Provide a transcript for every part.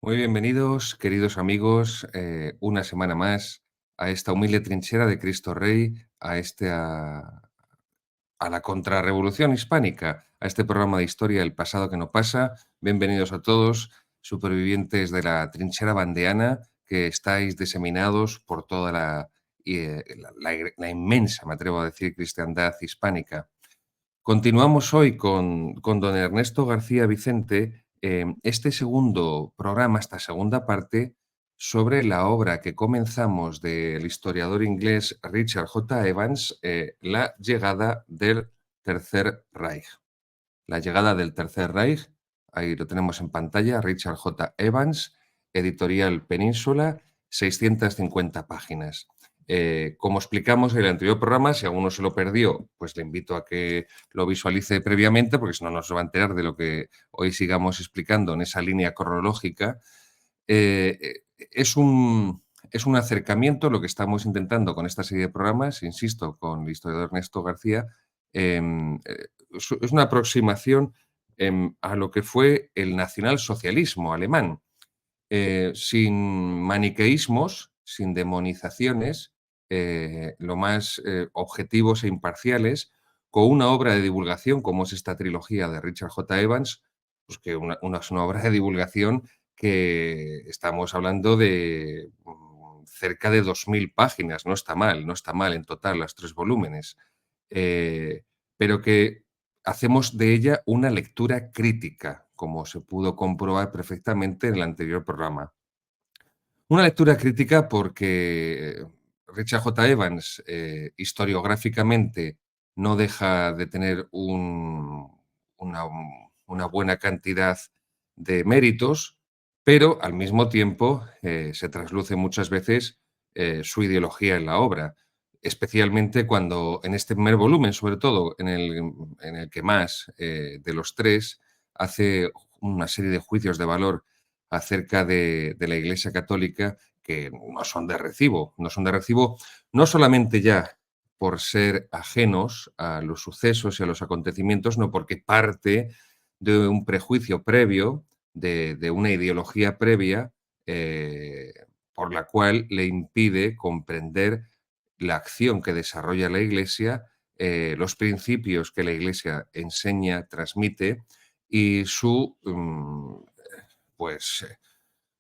Muy bienvenidos, queridos amigos, una semana más a esta humilde trinchera de Cristo Rey, a la contrarrevolución hispánica, a este programa de historia del pasado que no pasa. Bienvenidos a todos, supervivientes de la trinchera bandeana, que estáis diseminados por toda la inmensa, me atrevo a decir, cristiandad hispánica. Continuamos hoy con don Ernesto García Vicente, este segundo programa, esta segunda parte, sobre la obra que comenzamos del historiador inglés Richard J. Evans, La llegada del Tercer Reich. La llegada del Tercer Reich, ahí lo tenemos en pantalla, Richard J. Evans, editorial Península, 650 páginas. Como explicamos en el anterior programa, si alguno se lo perdió, pues le invito a que lo visualice previamente, porque si no, no se va a enterar de lo que hoy sigamos explicando en esa línea cronológica. Es un acercamiento, lo que estamos intentando con esta serie de programas, insisto, con el historiador Ernesto García, es una aproximación a lo que fue el nacionalsocialismo alemán, sin maniqueísmos, sin demonizaciones, lo más objetivos e imparciales, con una obra de divulgación como es esta trilogía de Richard J. Evans, pues que es una obra de divulgación que estamos hablando de cerca de 2000 páginas, no está mal en total las tres volúmenes, pero que hacemos de ella una lectura crítica, como se pudo comprobar perfectamente en el anterior programa. Una lectura crítica porque Richard J. Evans, historiográficamente, no deja de tener una, una buena cantidad de méritos, pero al mismo tiempo se trasluce muchas veces su ideología en la obra, especialmente cuando en este primer volumen, sobre todo en el que más de los tres hace una serie de juicios de valor acerca de la Iglesia Católica que no son de recibo. No son de recibo no solamente ya por ser ajenos a los sucesos y a los acontecimientos, no porque parte de un prejuicio previo, de una ideología previa, por la cual le impide comprender la acción que desarrolla la Iglesia, los principios que la Iglesia enseña, transmite y pues,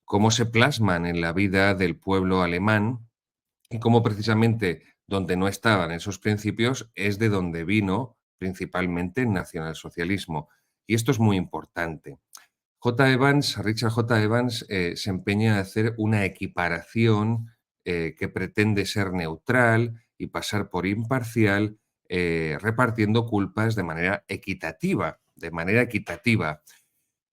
cómo se plasman en la vida del pueblo alemán y cómo precisamente donde no estaban esos principios es de donde vino principalmente el nacionalsocialismo. Y esto es muy importante. Richard J. Evans, se empeña en hacer una equiparación que pretende ser neutral y pasar por imparcial, repartiendo culpas de manera equitativa, de manera equitativa.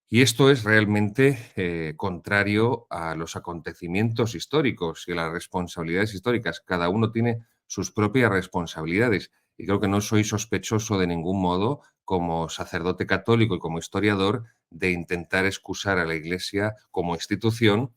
Y esto es realmente contrario a los acontecimientos históricos y a las responsabilidades históricas. Cada uno tiene sus propias responsabilidades y creo que no soy sospechoso de ningún modo, como sacerdote católico y como historiador, de intentar excusar a la Iglesia como institución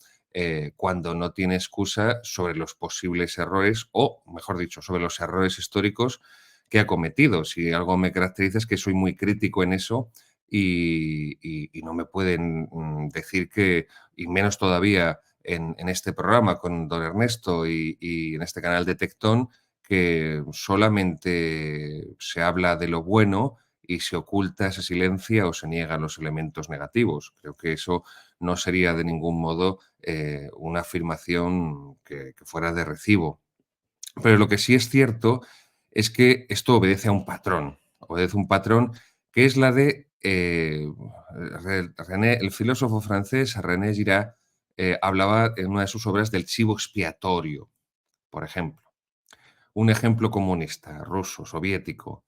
cuando no tiene excusa sobre los posibles errores o, mejor dicho, sobre los errores históricos que ha cometido. Si algo me caracteriza es que soy muy crítico en eso y no me pueden decir que, y menos todavía en este programa con don Ernesto y en este canal de Tectón, que solamente se habla de lo bueno y se oculta, se silencia o se niegan los elementos negativos. Creo que eso no sería de ningún modo una afirmación que fuera de recibo. Pero lo que sí es cierto es que esto obedece a un patrón que es la de el filósofo francés René Girard hablaba en una de sus obras del chivo expiatorio, por ejemplo. Un ejemplo comunista, ruso, soviético,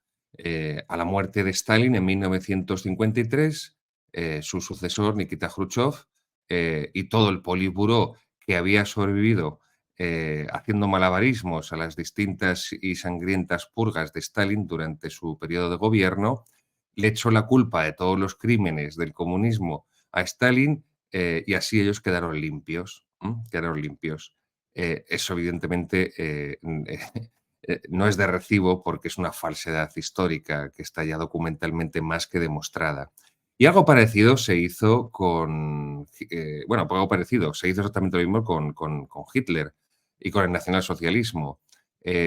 a la muerte de Stalin en 1953, su sucesor Nikita Khrushchev y todo el Politburó que había sobrevivido haciendo malabarismos a las distintas y sangrientas purgas de Stalin durante su periodo de gobierno, le echó la culpa de todos los crímenes del comunismo a Stalin y así ellos quedaron limpios. Quedaron limpios. Eso evidentemente no es de recibo porque es una falsedad histórica que está ya documentalmente más que demostrada. Y algo parecido se hizo con, bueno, algo parecido, se hizo exactamente lo mismo con Hitler y con el nacionalsocialismo.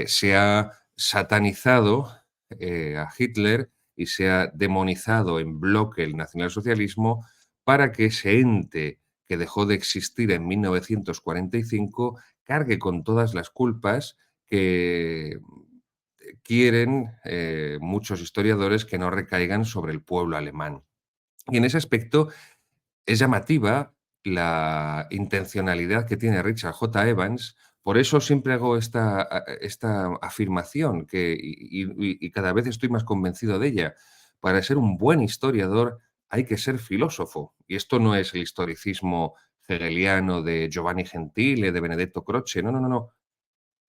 Se ha satanizado a Hitler y se ha demonizado en bloque el nacionalsocialismo para que ese ente que dejó de existir en 1945 cargue con todas las culpas que quieren muchos historiadores que no recaigan sobre el pueblo alemán. Y en ese aspecto es llamativa la intencionalidad que tiene Richard J. Evans. Por eso siempre hago esta afirmación y cada vez estoy más convencido de ella. Para ser un buen historiador hay que ser filósofo. Y esto no es el historicismo hegeliano de Giovanni Gentile, de Benedetto Croce. No, no, no, no.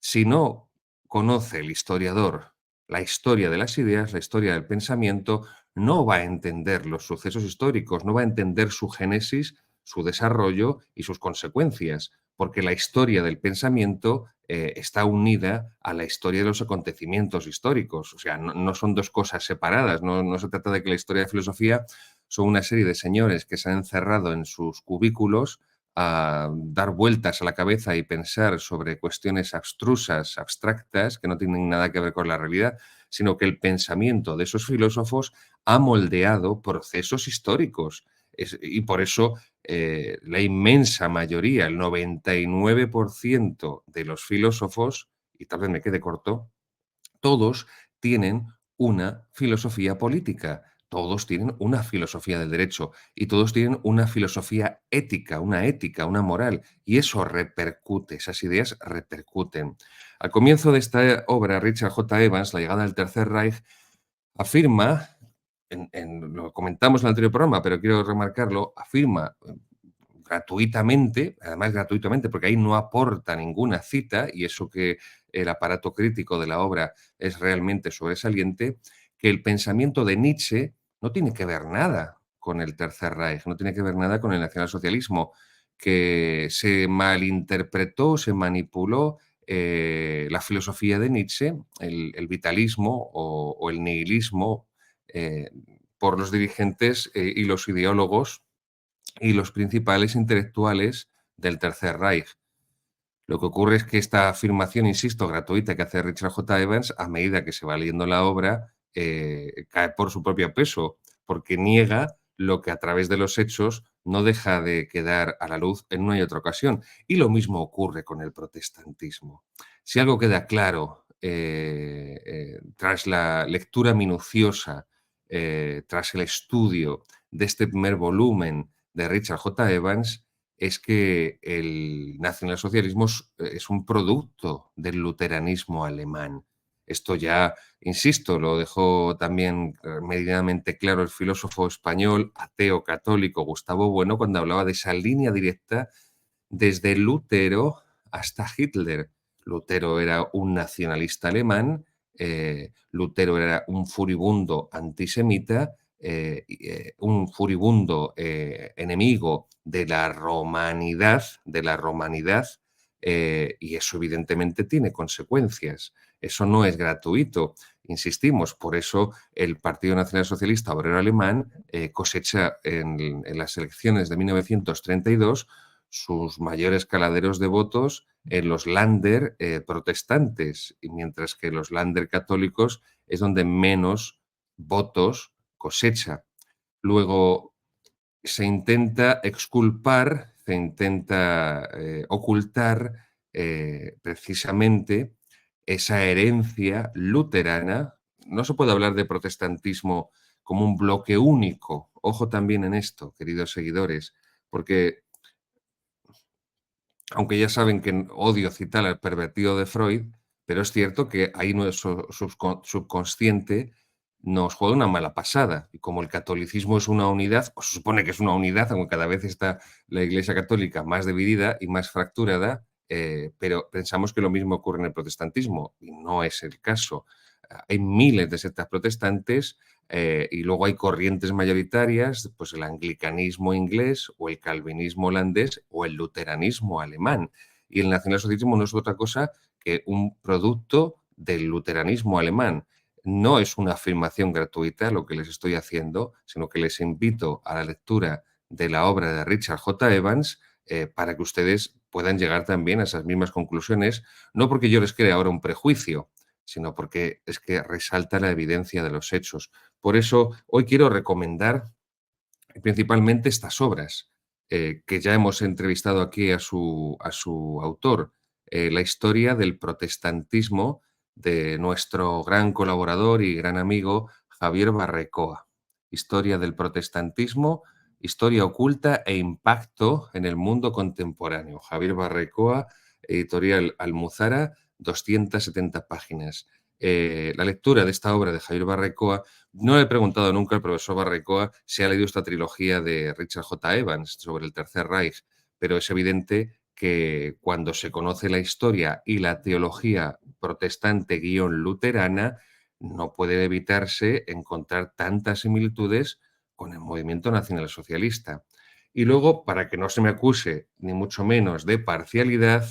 Si no conoce el historiador la historia de las ideas, la historia del pensamiento, no va a entender los sucesos históricos, no va a entender su génesis, su desarrollo y sus consecuencias, porque la historia del pensamiento está unida a la historia de los acontecimientos históricos. O sea, no son dos cosas separadas, no se trata de que la historia de filosofía son una serie de señores que se han encerrado en sus cubículos a dar vueltas a la cabeza y pensar sobre cuestiones abstrusas, abstractas, que no tienen nada que ver con la realidad, sino que el pensamiento de esos filósofos ha moldeado procesos históricos. Y por eso la inmensa mayoría, el 99% de los filósofos, y tal vez me quede corto, todos tienen una filosofía política, todos tienen una filosofía del derecho y todos tienen una filosofía ética, una moral, y eso repercute, esas ideas repercuten. Al comienzo de esta obra, Richard J. Evans, La llegada del Tercer Reich, afirma, lo comentamos en el anterior programa, pero quiero remarcarlo, afirma gratuitamente, además gratuitamente, porque ahí no aporta ninguna cita, y eso que el aparato crítico de la obra es realmente sobresaliente, que el pensamiento de Nietzsche no tiene que ver nada con el Tercer Reich, no tiene que ver nada con el nacionalsocialismo, que se malinterpretó, se manipuló la filosofía de Nietzsche, el vitalismo o el nihilismo, eh, por los dirigentes y los ideólogos y los principales intelectuales del Tercer Reich. Lo que ocurre es que esta afirmación, insisto, gratuita que hace Richard J. Evans, a medida que se va leyendo la obra, cae por su propio peso, porque niega lo que a través de los hechos no deja de quedar a la luz en una y otra ocasión. Y lo mismo ocurre con el protestantismo. Si algo queda claro tras la lectura minuciosa, tras el estudio de este primer volumen de Richard J. Evans, es que el nacionalsocialismo es un producto del luteranismo alemán. Esto ya, insisto, lo dejó también medianamente claro el filósofo español ateo católico Gustavo Bueno cuando hablaba de esa línea directa desde Lutero hasta Hitler. Lutero era un nacionalista alemán, Lutero era un furibundo antisemita, un furibundo enemigo de la romanidad, y eso evidentemente tiene consecuencias. Eso no es gratuito, insistimos. Por eso el Partido Nacional Socialista Obrero Alemán cosecha en las elecciones de 1932 sus mayores caladeros de votos en los Länder protestantes, y mientras que los Länder católicos es donde menos votos cosecha. Luego se intenta exculpar, se intenta ocultar precisamente esa herencia luterana. No se puede hablar de protestantismo como un bloque único. Ojo también en esto, queridos seguidores, porque aunque ya saben que odio citar al pervertido de Freud, pero es cierto que ahí nuestro subconsciente nos juega una mala pasada. Y como el catolicismo es una unidad, o se supone que es una unidad, aunque cada vez está la Iglesia Católica más dividida y más fracturada, pero pensamos que lo mismo ocurre en el protestantismo, y no es el caso. Hay miles de sectas protestantes y luego hay corrientes mayoritarias, pues el anglicanismo inglés o el calvinismo holandés o el luteranismo alemán. Y el nacionalsocialismo no es otra cosa que un producto del luteranismo alemán. No es una afirmación gratuita lo que les estoy haciendo, sino que les invito a la lectura de la obra de Richard J. Evans, para que ustedes puedan llegar también a esas mismas conclusiones, no porque yo les cree ahora un prejuicio, sino porque es que resalta la evidencia de los hechos. Por eso, hoy quiero recomendar principalmente estas obras, que ya hemos entrevistado aquí a su autor, la historia del protestantismo de nuestro gran colaborador y gran amigo Javier Barrecoa. Historia del protestantismo, historia oculta e impacto en el mundo contemporáneo. Javier Barrecoa, editorial Almuzara, 270 páginas. La lectura de esta obra de Javier Barrecoa, no le he preguntado nunca al profesor Barrecoa si ha leído esta trilogía de Richard J. Evans sobre el Tercer Reich, pero es evidente que cuando se conoce la historia y la teología protestante-luterana, no puede evitarse encontrar tantas similitudes con el movimiento nacionalsocialista. Y luego, para que no se me acuse ni mucho menos de parcialidad,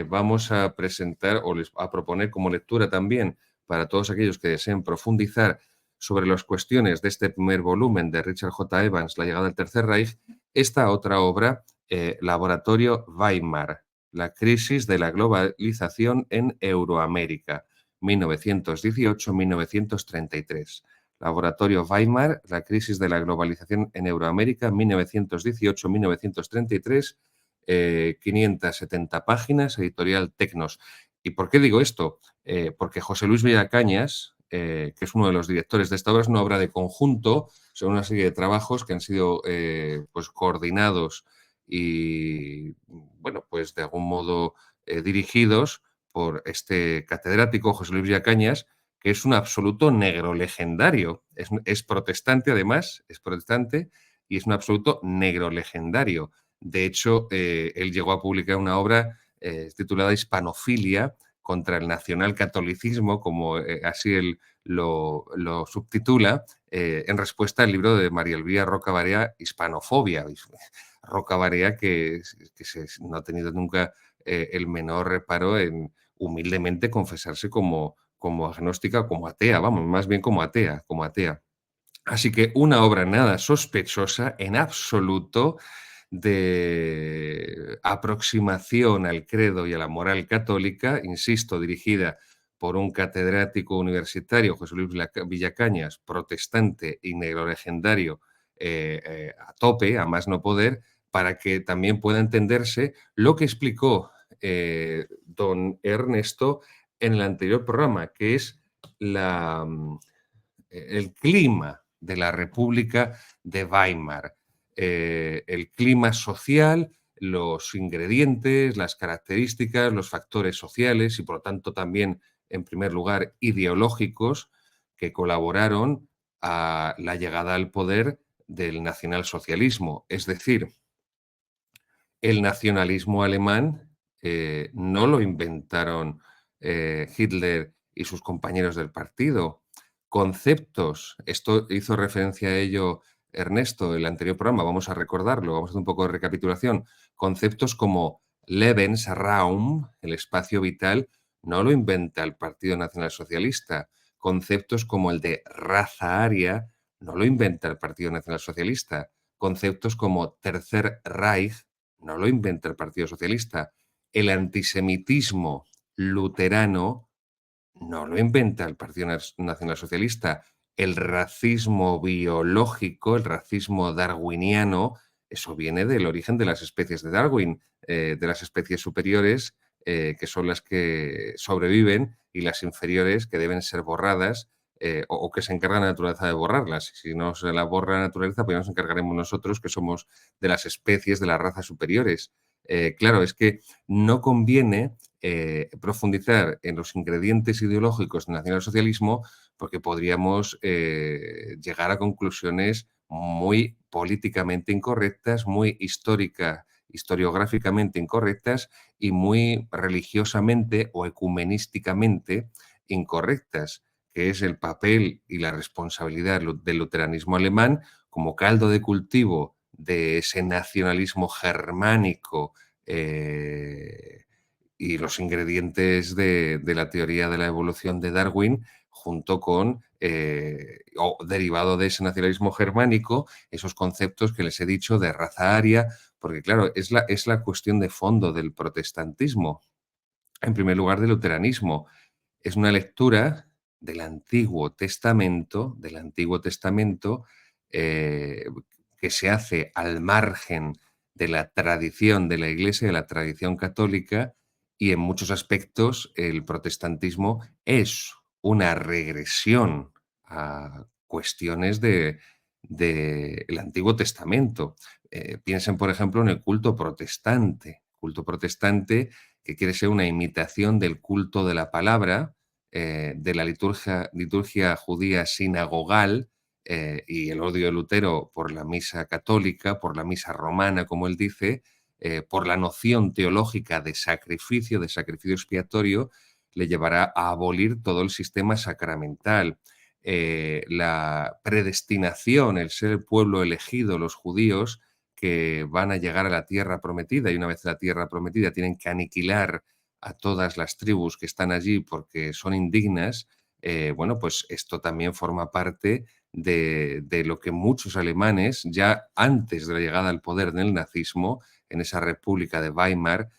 vamos a presentar o a proponer como lectura también para todos aquellos que deseen profundizar sobre las cuestiones de este primer volumen de Richard J. Evans, La llegada del Tercer Reich, esta otra obra, Laboratorio Weimar, la crisis de la globalización en Euroamérica, 1918-1933. Laboratorio Weimar, la crisis de la globalización en Euroamérica, 1918-1933, 570 páginas, editorial Tecnos. ¿Y por qué digo esto? Porque José Luis Villacañas, que es uno de los directores de esta obra, es una obra de conjunto, son una serie de trabajos que han sido pues coordinados y, bueno, pues de algún modo dirigidos por este catedrático José Luis Villacañas, que es un absoluto negro legendario. Es protestante, además, es protestante y es un absoluto negro legendario. De hecho, él llegó a publicar una obra titulada Hispanofilia contra el nacionalcatolicismo, como así él lo subtitula, en respuesta al libro de María Elvira Roca Barea, Hispanofobia. Roca Barea no ha tenido nunca el menor reparo en humildemente confesarse como agnóstica o como atea, vamos, más bien como atea, como atea. Así que una obra nada sospechosa en absoluto de aproximación al credo y a la moral católica, insisto, dirigida por un catedrático universitario, José Luis Villacañas, protestante y negro legendario, a tope, a más no poder, para que también pueda entenderse lo que explicó don Ernesto en el anterior programa, que es el clima de la República de Weimar, el clima social, los ingredientes, las características, los factores sociales y, por lo tanto, también, en primer lugar, ideológicos que colaboraron a la llegada al poder del nacionalsocialismo. Es decir, el nacionalismo alemán no lo inventaron Hitler y sus compañeros del partido. Conceptos, esto hizo referencia a ello Ernesto en el anterior programa, vamos a recordarlo, vamos a hacer un poco de recapitulación. Conceptos como Lebensraum, el espacio vital, no lo inventa el Partido Nacional Socialista. Conceptos como el de raza aria no lo inventa el Partido Nacional Socialista. Conceptos como Tercer Reich no lo inventa el Partido Socialista. El antisemitismo luterano no lo inventa el Partido Nacional Socialista. El racismo biológico, el racismo darwiniano, eso viene del origen de las especies de Darwin, de las especies superiores, que son las que sobreviven, y las inferiores que deben ser borradas, o que se encarga la naturaleza de borrarlas. Si no se la borra la naturaleza, pues ya nos encargaremos nosotros, que somos de las especies de las razas superiores. Claro, es que no conviene profundizar en los ingredientes ideológicos del nacionalsocialismo, porque podríamos llegar a conclusiones muy políticamente incorrectas, muy historiográficamente incorrectas y muy religiosamente o ecumenísticamente incorrectas, que es el papel y la responsabilidad del luteranismo alemán como caldo de cultivo de ese nacionalismo germánico y los ingredientes de la teoría de la evolución de Darwin, junto con, o derivado de ese nacionalismo germánico, esos conceptos que les he dicho de raza aria, porque claro, es la cuestión de fondo del protestantismo, en primer lugar del luteranismo. Es una lectura del Antiguo Testamento, eh, que se hace al margen de la tradición de la Iglesia, de la tradición católica, y en muchos aspectos el protestantismo es una regresión a cuestiones del Antiguo Testamento. Piensen, por ejemplo, en el culto protestante que quiere ser una imitación del culto de la palabra, de la liturgia judía sinagogal, y el odio de Lutero por la misa católica, por la misa romana, como él dice, por la noción teológica de sacrificio expiatorio, le llevará a abolir todo el sistema sacramental. La predestinación, el ser el pueblo elegido, los judíos, que van a llegar a la tierra prometida y una vez en la tierra prometida tienen que aniquilar a todas las tribus que están allí porque son indignas, bueno, pues esto también forma parte de lo que muchos alemanes, ya antes de la llegada al poder del nazismo, en esa República de Weimar,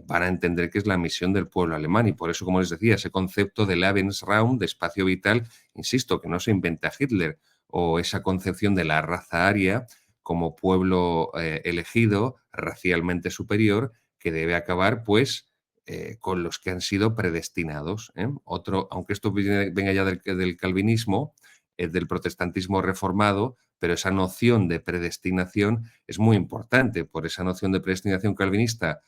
van a entender que es la misión del pueblo alemán. Y por eso, como les decía, ese concepto de Lebensraum, de espacio vital, insisto, que no se inventa Hitler, o esa concepción de la raza aria como pueblo elegido, racialmente superior, que debe acabar, pues, con los que han sido predestinados. Otro, aunque esto venga ya del calvinismo, del protestantismo reformado, pero esa noción de predestinación es muy importante. Por esa noción de predestinación calvinista,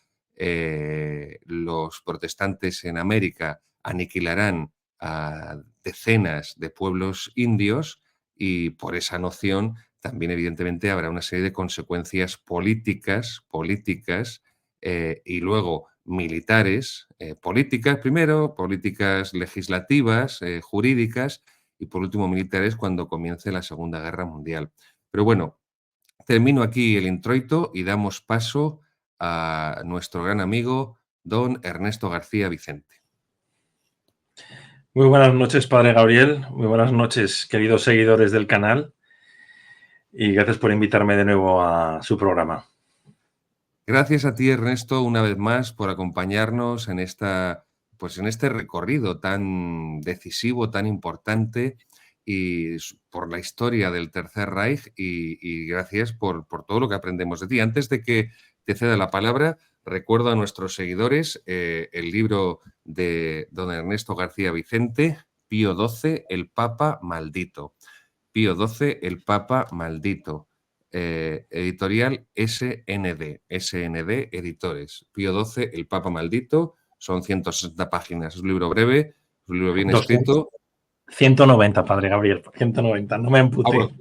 los protestantes en América aniquilarán a decenas de pueblos indios y por esa noción también evidentemente habrá una serie de consecuencias políticas y luego militares, políticas primero, políticas legislativas, jurídicas y por último militares cuando comience la Segunda Guerra Mundial. Pero bueno, termino aquí el introito y damos paso a nuestro gran amigo don Ernesto García Vicente. Muy buenas noches, padre Gabriel. Muy buenas noches, queridos seguidores del canal. Y gracias por invitarme de nuevo a su programa. Gracias a ti, Ernesto, una vez más por acompañarnos en pues en este recorrido tan decisivo, tan importante y por la historia del Tercer Reich y gracias por todo lo que aprendemos de ti. Antes de que te ceda la palabra, recuerdo a nuestros seguidores el libro de don Ernesto García Vicente, Pío XII, el Papa Maldito. Pío XII, el Papa Maldito. Editorial SND Editores. Pío XII, el Papa Maldito. Son 160 páginas. Es un libro breve, es un libro bien 200, escrito. 190, padre Gabriel, 190, no me Ah, emputé. bueno,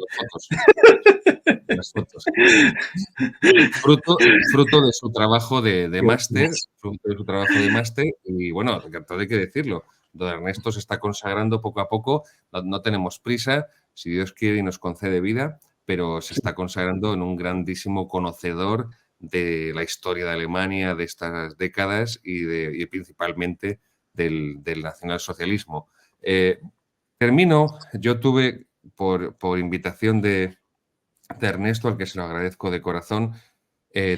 las fotos. Fruto de su trabajo de máster, y bueno, todo hay que decirlo, don Ernesto se está consagrando poco a poco, no tenemos prisa, si Dios quiere y nos concede vida, pero se está consagrando en un grandísimo conocedor de la historia de Alemania de estas décadas y principalmente del nacionalsocialismo. Termino, yo tuve por invitación de Ernesto, al que se lo agradezco de corazón,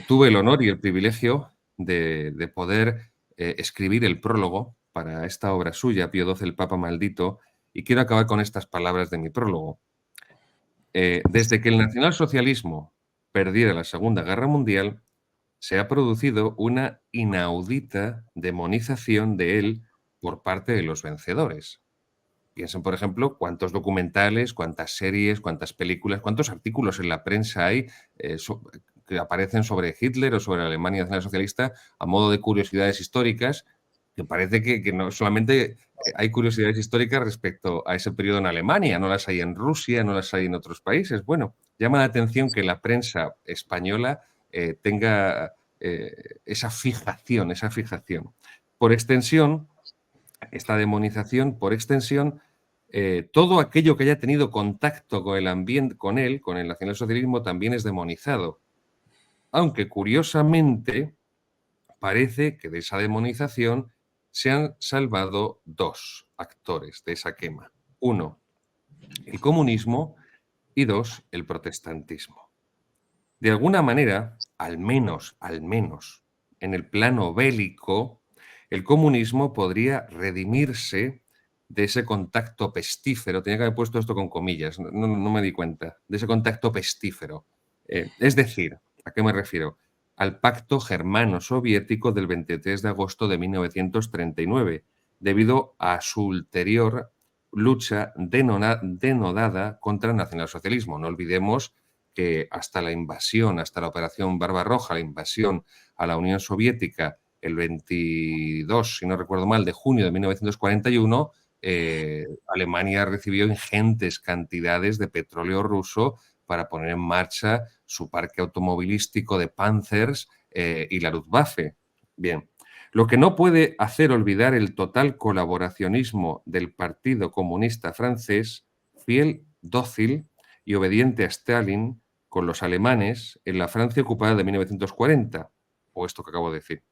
tuve el honor y el privilegio de poder escribir el prólogo para esta obra suya, Pío XII, el Papa Maldito, y quiero acabar con estas palabras de mi prólogo. Desde que el nacionalsocialismo perdiera la Segunda Guerra Mundial, se ha producido una inaudita demonización de él por parte de los vencedores. Piensen, por ejemplo, cuántos documentales, cuántas series, cuántas películas, cuántos artículos en la prensa hay que aparecen sobre Hitler o sobre la Alemania nacionalsocialista a modo de curiosidades históricas, que parece que no solamente hay curiosidades históricas respecto a ese periodo en Alemania, no las hay en Rusia, no las hay en otros países. Bueno, llama la atención que la prensa española tenga esa fijación. Por extensión, esta demonización, por extensión, todo aquello que haya tenido contacto con el ambiente, con el nacionalsocialismo, también es demonizado. Aunque curiosamente parece que de esa demonización se han salvado dos actores de esa quema. 1, el comunismo y 2, el protestantismo. De alguna manera, al menos, en el plano bélico, el comunismo podría redimirse de ese contacto pestífero. Tenía que haber puesto esto con comillas, no me di cuenta. De ese contacto pestífero. Es decir, ¿a qué me refiero? Al pacto germano-soviético del 23 de agosto de 1939, debido a su ulterior lucha denodada contra el nacionalsocialismo. No olvidemos que hasta la invasión, hasta la Operación Barbarroja, la invasión a la Unión Soviética el 22, si no recuerdo mal, de junio de 1941, Alemania recibió ingentes cantidades de petróleo ruso para poner en marcha su parque automovilístico de Panzers y la Luftwaffe. Bien, lo que no puede hacer olvidar el total colaboracionismo del Partido Comunista Francés, fiel, dócil y obediente a Stalin con los alemanes en la Francia ocupada de 1940, o esto que acabo de decir,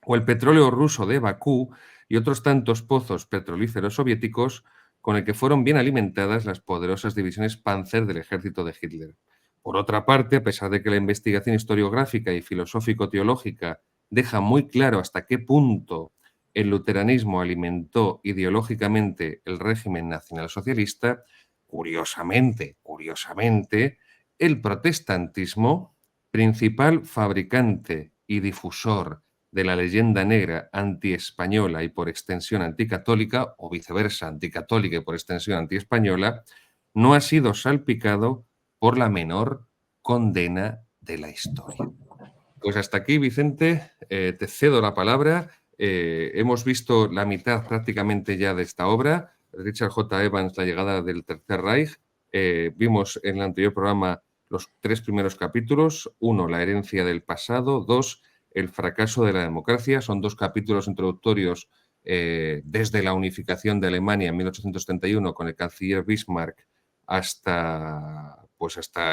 o el petróleo ruso de Bakú y otros tantos pozos petrolíferos soviéticos con el que fueron bien alimentadas las poderosas divisiones Panzer del ejército de Hitler. Por otra parte, a pesar de que la investigación historiográfica y filosófico-teológica deja muy claro hasta qué punto el luteranismo alimentó ideológicamente el régimen nacionalsocialista, curiosamente, el protestantismo, principal fabricante y difusor de la leyenda negra antiespañola y por extensión anticatólica, o viceversa, anticatólica y por extensión antiespañola, no ha sido salpicado por la menor condena de la historia. Pues hasta aquí, Vicente, te cedo la palabra. Hemos visto la mitad prácticamente ya de esta obra, Richard J. Evans, La llegada del Tercer Reich. Vimos en el anterior programa los 3 primeros capítulos. 1, la herencia del pasado. 2, el fracaso de la democracia. Son 2 capítulos introductorios desde la unificación de Alemania en 1871 con el canciller Bismarck hasta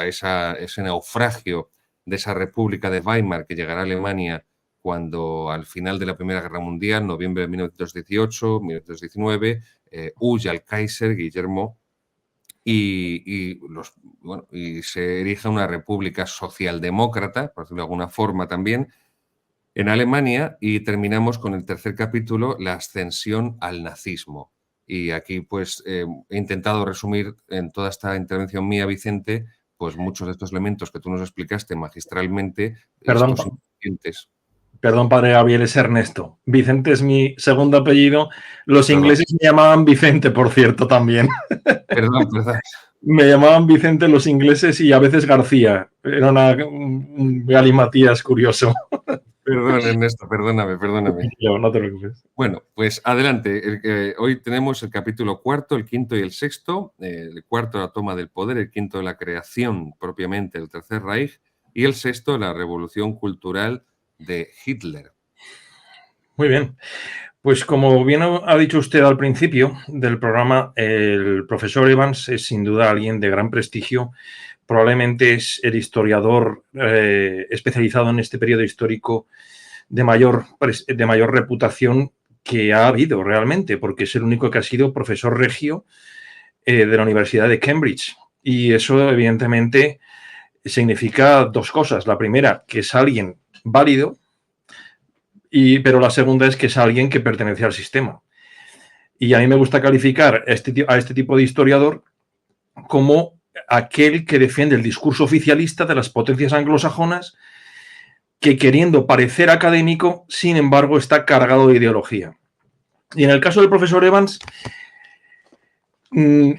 ese naufragio de esa República de Weimar que llegará a Alemania cuando al final de la Primera Guerra Mundial, noviembre de 1918, 1919, huye al Kaiser Guillermo y se erige una república socialdemócrata, por decirlo de alguna forma también, en Alemania, y terminamos con el tercer capítulo, la ascensión al nazismo. Y aquí pues he intentado resumir en toda esta intervención mía, Vicente, pues muchos de estos elementos que tú nos explicaste magistralmente, estos ingredientes. Perdón, padre Gabriel, es Ernesto. Vicente es mi segundo apellido. Los ingleses me llamaban Vicente, por cierto, también. Perdón. Me llamaban Vicente los ingleses y a veces García. Era un galimatías curioso. Perdón, Ernesto, perdóname. No te preocupes. Bueno, pues adelante. Hoy tenemos el capítulo 4, el 5 y el 6. El 4, la toma del poder, el 5, la creación propiamente del Tercer Reich, y el 6, la revolución cultural de Hitler. Muy bien. Pues como bien ha dicho usted al principio del programa, el profesor Evans es sin duda alguien de gran prestigio. Probablemente es el historiador especializado en este periodo histórico de mayor reputación que ha habido realmente, porque es el único que ha sido profesor regio de la Universidad de Cambridge. Y eso, evidentemente, significa 2 cosas. La primera, que es alguien válido, pero la segunda es que es alguien que pertenece al sistema. Y a mí me gusta calificar a este tipo de historiador como aquel que defiende el discurso oficialista de las potencias anglosajonas, que queriendo parecer académico, sin embargo, está cargado de ideología. Y en el caso del profesor Evans,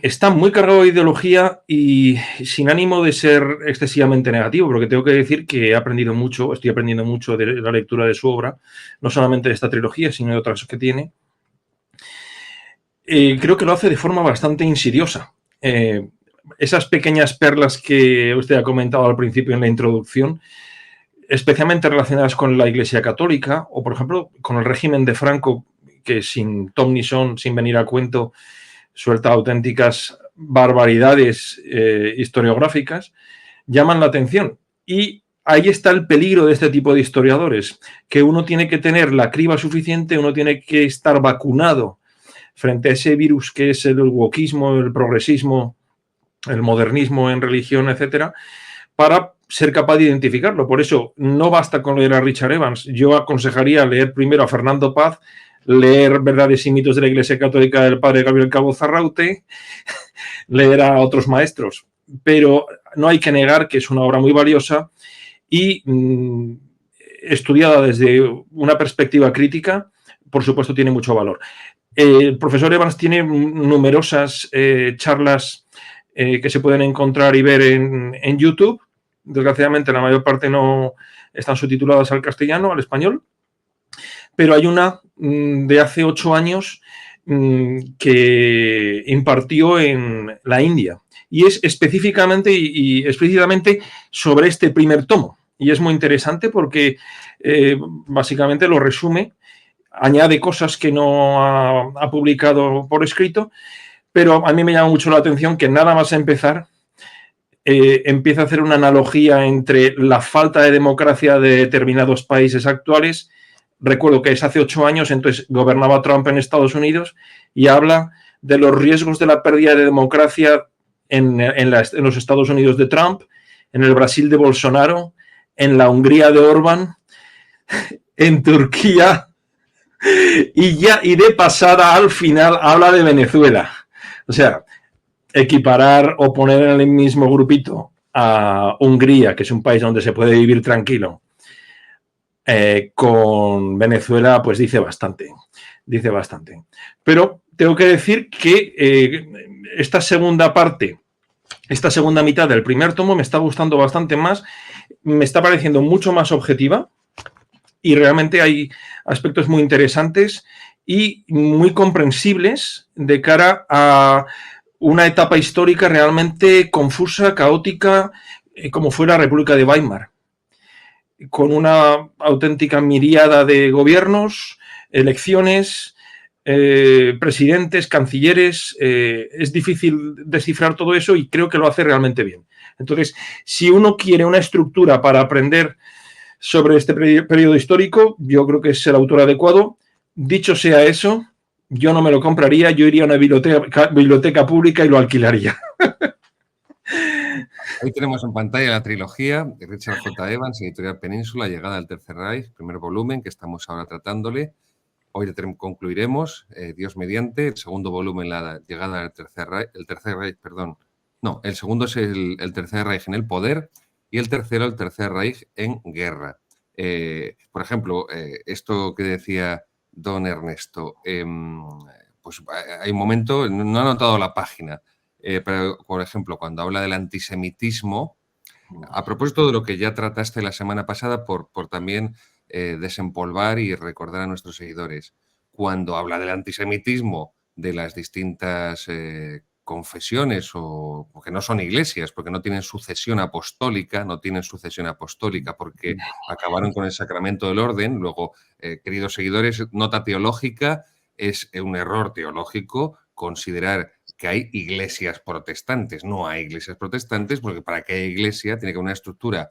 está muy cargado de ideología y sin ánimo de ser excesivamente negativo, porque tengo que decir que estoy aprendiendo mucho de la lectura de su obra, no solamente de esta trilogía, sino de otras que tiene. Creo que lo hace de forma bastante insidiosa. Esas pequeñas perlas que usted ha comentado al principio en la introducción, especialmente relacionadas con la Iglesia Católica o, por ejemplo, con el régimen de Franco, que sin ton ni son, sin venir a cuento, suelta auténticas barbaridades historiográficas, llaman la atención. Y ahí está el peligro de este tipo de historiadores, que uno tiene que tener la criba suficiente, uno tiene que estar vacunado frente a ese virus que es el wokismo, el progresismo, el modernismo en religión, etcétera, para ser capaz de identificarlo. Por eso no basta con leer a Richard Evans. Yo aconsejaría leer primero a Fernando Paz, leer Verdades y mitos de la Iglesia Católica del padre Gabriel Cabo Zarraute, leer a otros maestros. Pero no hay que negar que es una obra muy valiosa y estudiada desde una perspectiva crítica, por supuesto, tiene mucho valor. El profesor Evans tiene numerosas charlas que se pueden encontrar y ver en YouTube. Desgraciadamente, la mayor parte no están subtituladas al castellano, al español. Pero hay una de hace 8 años que impartió en la India. Y es específicamente y explícitamente sobre este primer tomo. Y es muy interesante porque básicamente lo resume, añade cosas que no ha publicado por escrito, pero a mí me llama mucho la atención que nada más empezar empieza a hacer una analogía entre la falta de democracia de determinados países actuales. Recuerdo que es hace 8 años, entonces gobernaba Trump en Estados Unidos y habla de los riesgos de la pérdida de democracia en los Estados Unidos de Trump, en el Brasil de Bolsonaro, en la Hungría de Orbán, en Turquía y de pasada al final habla de Venezuela. O sea, equiparar o poner en el mismo grupito a Hungría, que es un país donde se puede vivir tranquilo, con Venezuela, pues dice bastante. Dice bastante. Pero tengo que decir que esta segunda parte, esta segunda mitad del primer tomo me está gustando bastante más, me está pareciendo mucho más objetiva y realmente hay aspectos muy interesantes y muy comprensibles de cara a una etapa histórica realmente confusa, caótica, como fue la República de Weimar, con una auténtica miríada de gobiernos, elecciones, presidentes, cancilleres. Es difícil descifrar todo eso y creo que lo hace realmente bien. Entonces, si uno quiere una estructura para aprender sobre este periodo histórico, yo creo que es el autor adecuado. Dicho sea eso, yo no me lo compraría, yo iría a una biblioteca pública y lo alquilaría. Ahí tenemos en pantalla la trilogía de Richard J. Evans, Editorial Península, Llegada al Tercer Reich, primer volumen, que estamos ahora tratándole. Hoy concluiremos, Dios mediante, el segundo volumen, la Llegada al Tercer Reich, perdón. No, el segundo es el Tercer Reich en el poder y el tercero, el Tercer Reich en guerra. Por ejemplo, esto que decía don Ernesto, pues hay un momento, no he anotado la página, pero, por ejemplo, cuando habla del antisemitismo, a propósito de lo que ya trataste la semana pasada, por también desempolvar y recordar a nuestros seguidores, cuando habla del antisemitismo de las distintas confesiones o que no son iglesias, porque no tienen sucesión apostólica, porque acabaron con el sacramento del orden. Luego, queridos seguidores, nota teológica, es un error teológico considerar que hay iglesias protestantes. No hay iglesias protestantes porque para que haya iglesia tiene que haber una estructura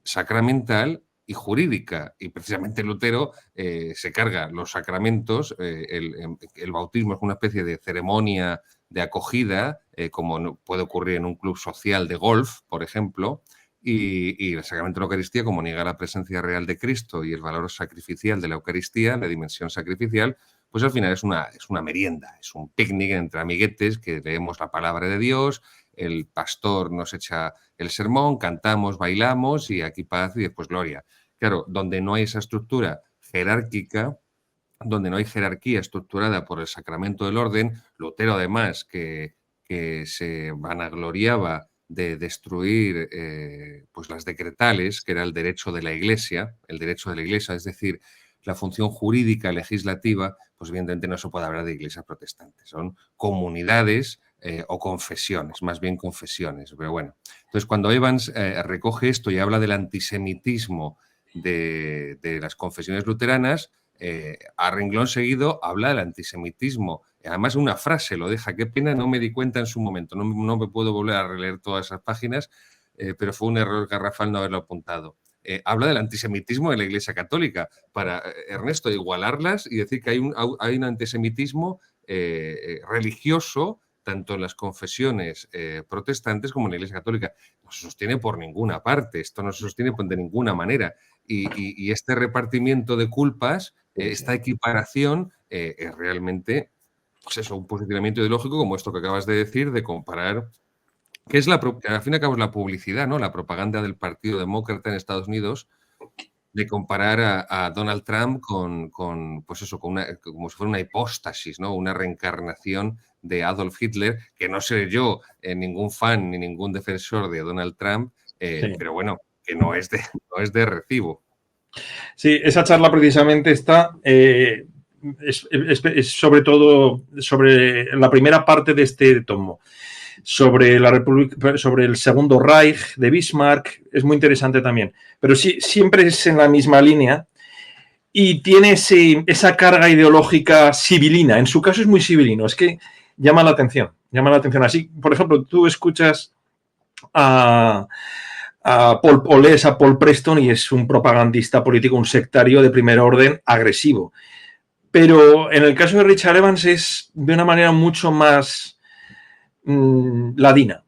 sacramental y jurídica. Y precisamente Lutero se carga los sacramentos. El bautismo es una especie de ceremonia de acogida, como puede ocurrir en un club social de golf, por ejemplo, y el sacramento de la Eucaristía, como niega la presencia real de Cristo y el valor sacrificial de la Eucaristía, la dimensión sacrificial, pues al final es una merienda, es un picnic entre amiguetes que leemos la palabra de Dios, el pastor nos echa el sermón, cantamos, bailamos y aquí paz y después gloria. Claro, donde no hay esa estructura jerárquica, donde no hay jerarquía estructurada por el sacramento del orden, Lutero además que se vanagloriaba de destruir pues las decretales, que era el derecho de la Iglesia, es decir, la función jurídica legislativa, pues evidentemente no se puede hablar de iglesias protestantes, son comunidades o confesiones, más bien confesiones, pero bueno. Entonces, cuando Evans recoge esto y habla del antisemitismo de las confesiones luteranas, a renglón seguido habla del antisemitismo. Además, una frase lo deja. Qué pena, no me di cuenta en su momento. No me puedo volver a releer todas esas páginas, pero fue un error garrafal no haberlo apuntado. Habla del antisemitismo de la Iglesia Católica para, Ernesto, igualarlas y decir que hay un antisemitismo religioso, tanto en las confesiones protestantes como en la Iglesia Católica. No se sostiene por ninguna parte, esto no se sostiene de ninguna manera. Y este repartimiento de culpas, esta equiparación, es realmente, pues eso, un posicionamiento ideológico como esto que acabas de decir, de comparar, que es que al fin y al cabo es la publicidad, ¿no? La propaganda del Partido Demócrata en Estados Unidos, de comparar a Donald Trump pues eso, como si fuera una hipóstasis, ¿no? Una reencarnación de Adolf Hitler, que no soy yo ningún fan ni ningún defensor de Donald Trump, Sí. pero bueno, que no es de recibo. Sí, esa charla precisamente está es sobre todo sobre la primera parte de este tomo, sobre la República, sobre el Segundo Reich de Bismarck, es muy interesante también. Pero sí, siempre es en la misma línea y tiene esa carga ideológica sibilina. En su caso es muy sibilino, es que llama la atención, llama la atención. Así, por ejemplo, tú escuchas a Paul lees a Paul Preston y es un propagandista político, un sectario de primer orden agresivo. Pero en el caso de Richard Evans es de una manera mucho más ladina.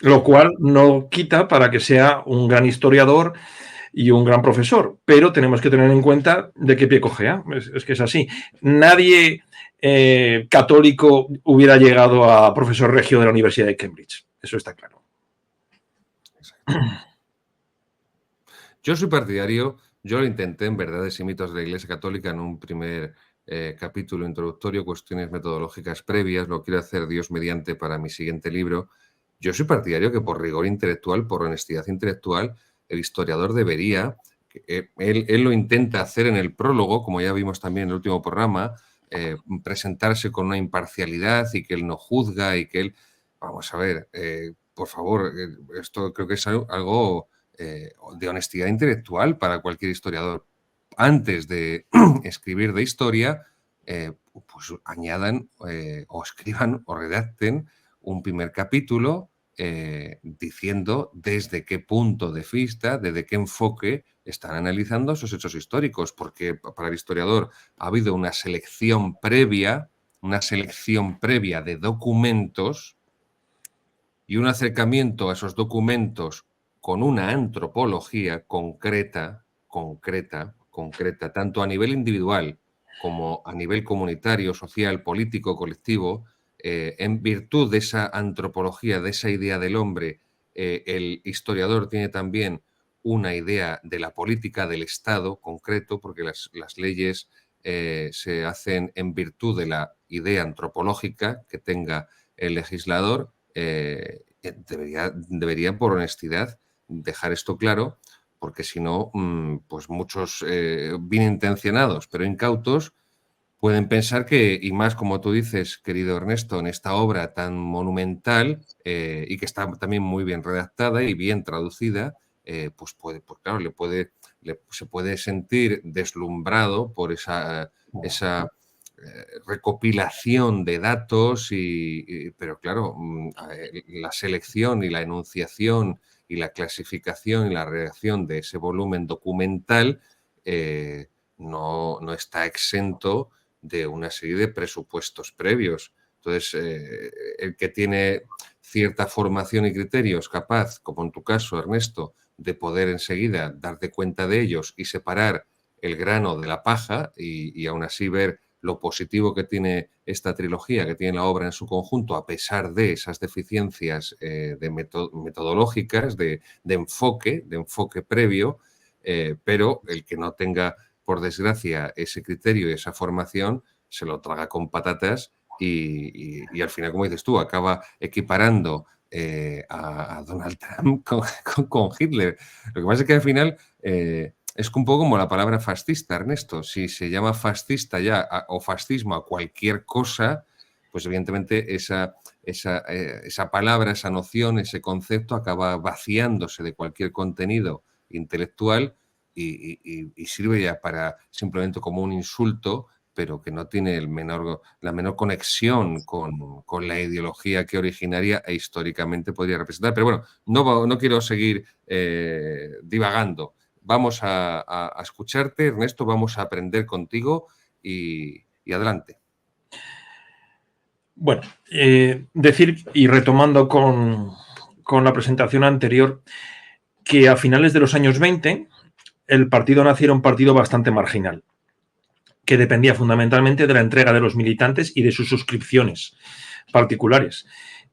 Lo cual no quita para que sea un gran historiador y un gran profesor, pero tenemos que tener en cuenta de qué pie cojea. Es que es así. Nadie católico hubiera llegado a profesor regio de la Universidad de Cambridge. Eso está claro. Yo soy partidario, yo lo intenté en Verdades y mitos de la Iglesia Católica en un primer capítulo introductorio, cuestiones metodológicas previas, lo quiero hacer Dios mediante para mi siguiente libro. Yo soy partidario que por rigor intelectual, por honestidad intelectual, el historiador debería, él lo intenta hacer en el prólogo, como ya vimos también en el último programa, presentarse con una imparcialidad y que él no juzga y que él, vamos a ver, por favor, esto creo que es algo de honestidad intelectual para cualquier historiador. Antes de escribir de historia, pues añadan o escriban o redacten un primer capítulo diciendo desde qué punto de vista, desde qué enfoque están analizando esos hechos históricos, porque para el historiador ha habido una selección previa de documentos y un acercamiento a esos documentos con una antropología concreta, tanto a nivel individual como a nivel comunitario, social, político, colectivo, en virtud de esa antropología, de esa idea del hombre, el historiador tiene también una idea de la política del Estado concreto, porque las leyes se hacen en virtud de la idea antropológica que tenga el legislador. Debería, por honestidad, dejar esto claro, porque si no, pues muchos bien intencionados, pero incautos, pueden pensar que, y más como tú dices, querido Ernesto, en esta obra tan monumental y que está también muy bien redactada y bien traducida, pues claro, se puede sentir deslumbrado por esa recopilación de datos, pero claro, la selección y la enunciación y la clasificación y la redacción de ese volumen documental no está exento de una serie de presupuestos previos. Entonces, el que tiene cierta formación y criterios capaz, como en tu caso, Ernesto, de poder enseguida darte cuenta de ellos y separar el grano de la paja y aún así ver lo positivo que tiene esta trilogía, que tiene la obra en su conjunto, a pesar de esas deficiencias metodológicas, de enfoque previo, pero el que no tenga, por desgracia, ese criterio y esa formación, se lo traga con patatas y al final, como dices tú, acaba equiparando a Donald Trump con Hitler. Lo que pasa es que al final es un poco como la palabra fascista, Ernesto. Si se llama fascista ya o fascismo a cualquier cosa, pues evidentemente esa palabra, esa noción, ese concepto acaba vaciándose de cualquier contenido intelectual y sirve ya para simplemente como un insulto, pero que no tiene la menor conexión con la ideología que originaria e históricamente podría representar. Pero bueno, no quiero seguir divagando. Vamos a escucharte, Ernesto, vamos a aprender contigo y adelante. Bueno, decir, y retomando con la presentación anterior, que a finales de los años 20 el partido nazi era un partido bastante marginal, que dependía fundamentalmente de la entrega de los militantes y de sus suscripciones particulares,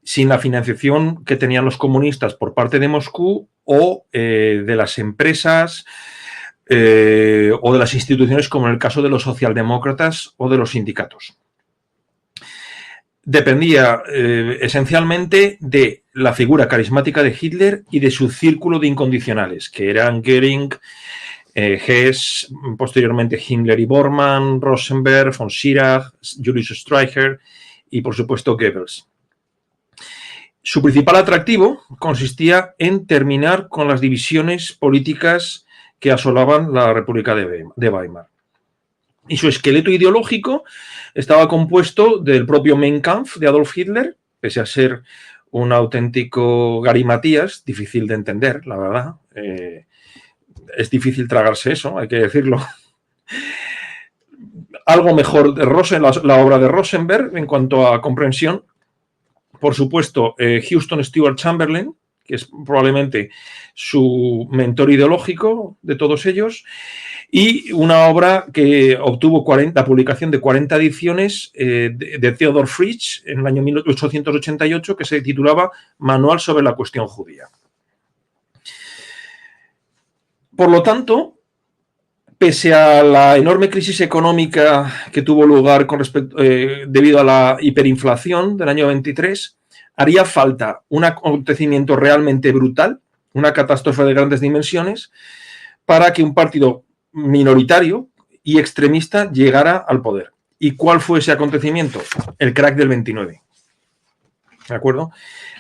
sin la financiación que tenían los comunistas por parte de Moscú o de las empresas o de las instituciones, como en el caso de los socialdemócratas o de los sindicatos. Dependía esencialmente de la figura carismática de Hitler y de su círculo de incondicionales, que eran Göring, Hess, posteriormente Himmler y Bormann, Rosenberg, von Schirach, Julius Streicher y, por supuesto, Goebbels. Su principal atractivo consistía en terminar con las divisiones políticas que asolaban la República de Weimar. Y su esqueleto ideológico estaba compuesto del propio Mein Kampf de Adolf Hitler, pese a ser un auténtico garimatías, difícil de entender, la verdad. Es difícil tragarse eso, hay que decirlo. Algo mejor de la obra de Rosenberg en cuanto a comprensión. Por supuesto, Houston Stewart Chamberlain, que es probablemente su mentor ideológico de todos ellos, y una obra que obtuvo la publicación de 40 ediciones de Theodor Fritsch en el año 1888, que se titulaba Manual sobre la cuestión judía. Por lo tanto, pese a la enorme crisis económica que tuvo lugar debido a la hiperinflación del año 23, haría falta un acontecimiento realmente brutal, una catástrofe de grandes dimensiones, para que un partido minoritario y extremista llegara al poder. ¿Y cuál fue ese acontecimiento? El crack del 29. ¿De acuerdo?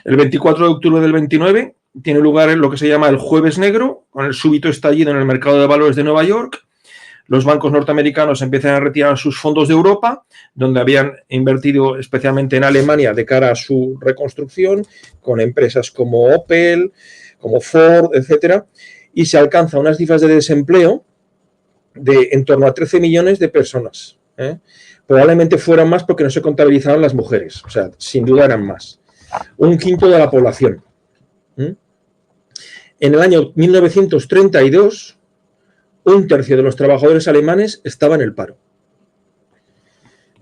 El 24 de octubre del 29 tiene lugar lo que se llama el Jueves Negro, con el súbito estallido en el mercado de valores de Nueva York. Los bancos norteamericanos empiezan a retirar sus fondos de Europa, donde habían invertido especialmente en Alemania de cara a su reconstrucción, con empresas como Opel, como Ford, etcétera, y se alcanza unas cifras de desempleo de en torno a 13 millones de personas. Probablemente fueran más porque no se contabilizaban las mujeres, o sea, sin duda eran más. Un quinto de la población. En el año 1932, un tercio de los trabajadores alemanes estaba en el paro.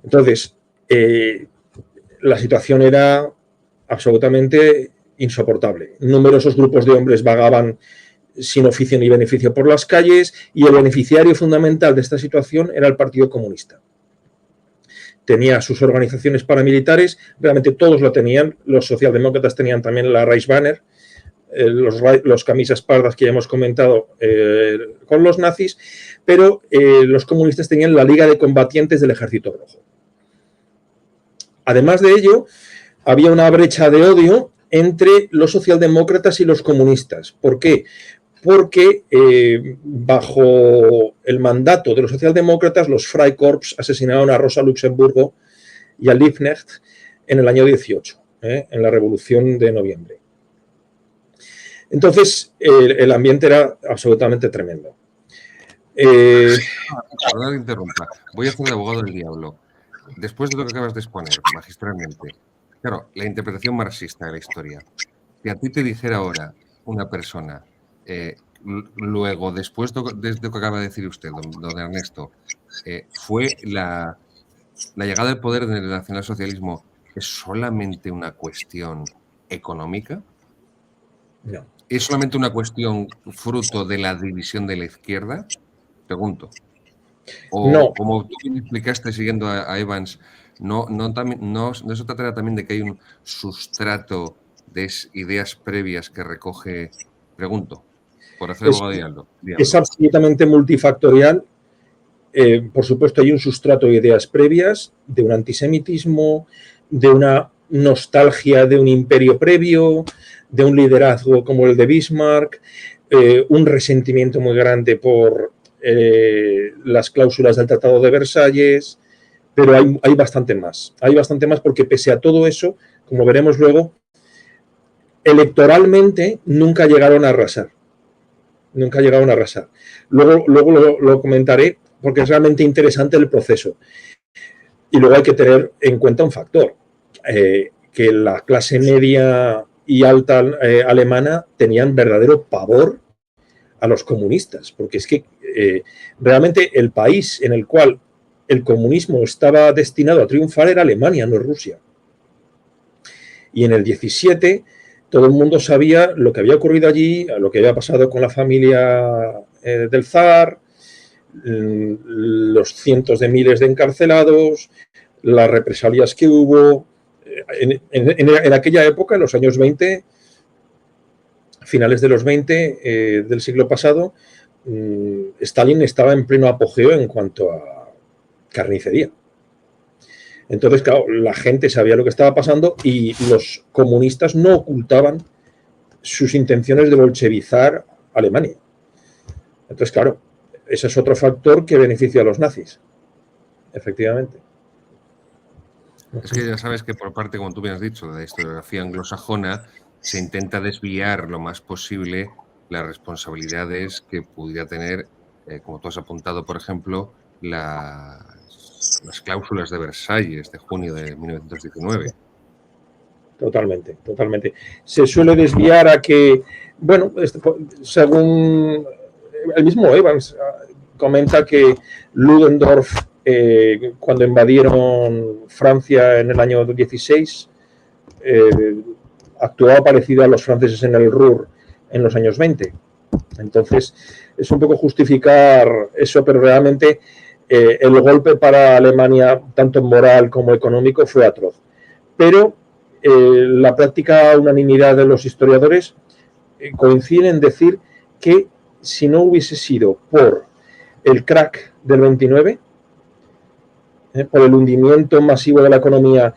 Entonces, la situación era absolutamente insoportable. Numerosos grupos de hombres vagaban sin oficio ni beneficio por las calles, y el beneficiario fundamental de esta situación era el Partido Comunista. Tenía sus organizaciones paramilitares, realmente todos lo tenían, los socialdemócratas tenían también la Reichsbanner, los camisas pardas que ya hemos comentado con los nazis, pero los comunistas tenían la Liga de Combatientes del Ejército Rojo. Además de ello, había una brecha de odio entre los socialdemócratas y los comunistas. ¿Por qué? Porque bajo el mandato de los socialdemócratas, los Freikorps asesinaron a Rosa Luxemburgo y a Liebknecht en el año 18, en la Revolución de Noviembre. Entonces, el ambiente era absolutamente tremendo. Perdón que interrumpa. Voy a hacer de abogado del diablo. Después de lo que acabas de exponer magistralmente, claro, la interpretación marxista de la historia. Si a ti te dijera ahora una persona, luego, después de lo que acaba de decir usted, don Ernesto, fue la llegada al poder del nacionalsocialismo, ¿es solamente una cuestión económica? No. ¿Es solamente una cuestión fruto de la división de la izquierda? Pregunto. O no. Como tú me explicaste siguiendo a Evans, no se trata también de que hay un sustrato de ideas previas que recoge, pregunto, por hacer abogado de diablo. Es absolutamente multifactorial. Por supuesto, hay un sustrato de ideas previas, de un antisemitismo, de una nostalgia de un imperio previo, de un liderazgo como el de Bismarck, un resentimiento muy grande por las cláusulas del Tratado de Versalles, pero hay bastante más. Hay bastante más porque pese a todo eso, como veremos luego, electoralmente nunca llegaron a arrasar. Nunca llegaron a arrasar. Luego lo comentaré, porque es realmente interesante el proceso. Y luego hay que tener en cuenta un factor, que la clase media y alta alemana tenían verdadero pavor a los comunistas, porque es que realmente el país en el cual el comunismo estaba destinado a triunfar era Alemania, no Rusia. Y en el 17 todo el mundo sabía lo que había ocurrido allí, lo que había pasado con la familia del zar, los cientos de miles de encarcelados, las represalias que hubo. En aquella época, en los años 20, finales de los 20 del siglo pasado, Stalin estaba en pleno apogeo en cuanto a carnicería. Entonces, claro, la gente sabía lo que estaba pasando y los comunistas no ocultaban sus intenciones de bolchevizar Alemania. Entonces, claro, ese es otro factor que beneficia a los nazis, efectivamente. Es que ya sabes que por parte, como tú bien has dicho, de la historiografía anglosajona, se intenta desviar lo más posible las responsabilidades que pudiera tener, como tú has apuntado, por ejemplo, las cláusulas de Versalles de junio de 1919. Totalmente, totalmente. Se suele desviar a que, bueno, según el mismo Evans comenta que Ludendorff, cuando invadieron Francia en el año 16, actuaba parecido a los franceses en el Ruhr en los años 20. Entonces, es un poco justificar eso, pero realmente el golpe para Alemania, tanto moral como económico, fue atroz. Pero la práctica unanimidad de los historiadores coincide en decir que si no hubiese sido por el crack del 29, por el hundimiento masivo de la economía,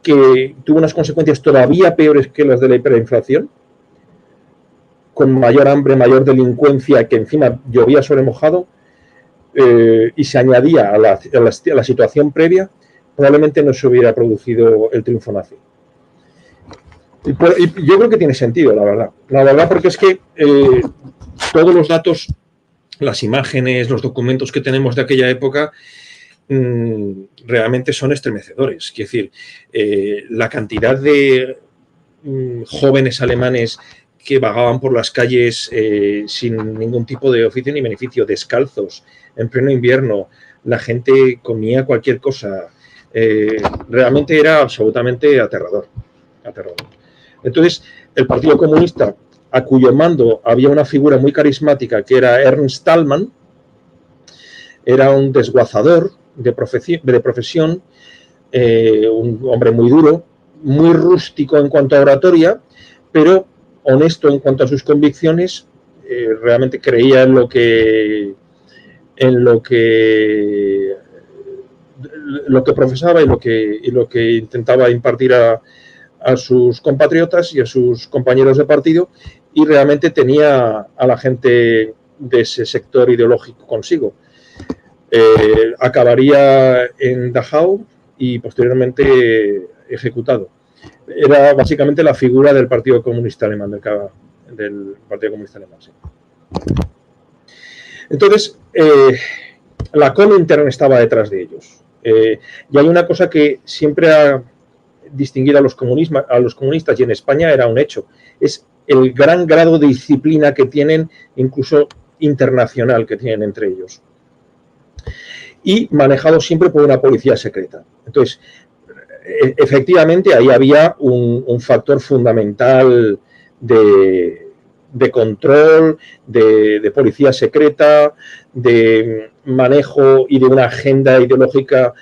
que tuvo unas consecuencias todavía peores que las de la hiperinflación, con mayor hambre, mayor delincuencia, que encima llovía sobre mojado, y se añadía a la situación previa, probablemente no se hubiera producido el triunfo nazi. Y yo creo que tiene sentido, la verdad. La verdad, porque es que todos los datos, las imágenes, los documentos que tenemos de aquella época realmente son estremecedores. Es decir, la cantidad de jóvenes alemanes que vagaban por las calles sin ningún tipo de oficio ni beneficio, descalzos, en pleno invierno, la gente comía cualquier cosa. Realmente era absolutamente aterrador. Entonces, el Partido Comunista, a cuyo mando había una figura muy carismática que era Ernst Thälmann, era un desguazador de profesión, un hombre muy duro, muy rústico en cuanto a oratoria, pero honesto en cuanto a sus convicciones. Realmente creía en lo que profesaba y lo que intentaba impartir a sus compatriotas y a sus compañeros de partido, y realmente tenía a la gente de ese sector ideológico consigo. Acabaría en Dachau y posteriormente ejecutado. Era básicamente la figura del Partido Comunista Alemán, del Partido Comunista Alemán. Sí. Entonces, la Comintern estaba detrás de ellos. Y hay una cosa que siempre ha distinguido a los comunistas, y en España era un hecho, es el gran grado de disciplina que tienen, incluso internacional, que tienen entre ellos. Y manejado siempre por una policía secreta. Entonces, efectivamente, ahí había un factor fundamental de control, de policía secreta, de manejo y de una agenda ideológica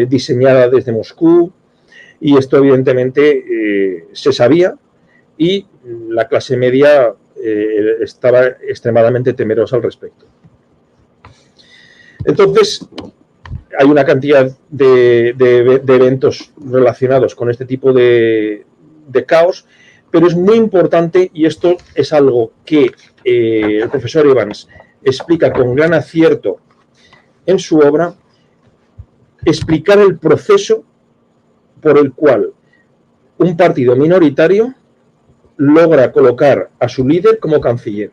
diseñada desde Moscú, y esto evidentemente se sabía, y la clase media estaba extremadamente temerosa al respecto. Entonces, hay una cantidad de eventos relacionados con este tipo de caos, pero es muy importante, y esto es algo que el profesor Evans explica con gran acierto en su obra, explicar el proceso por el cual un partido minoritario logra colocar a su líder como canciller.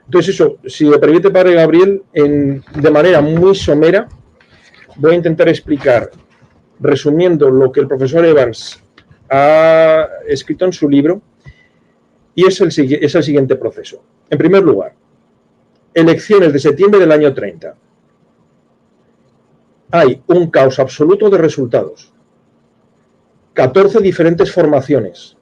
Entonces eso, si me permite, padre Gabriel, de manera muy somera, voy a intentar explicar, resumiendo lo que el profesor Evans ha escrito en su libro, y es el siguiente proceso. En primer lugar, elecciones de septiembre del año 30. Hay un caos absoluto de resultados. 14 diferentes formaciones,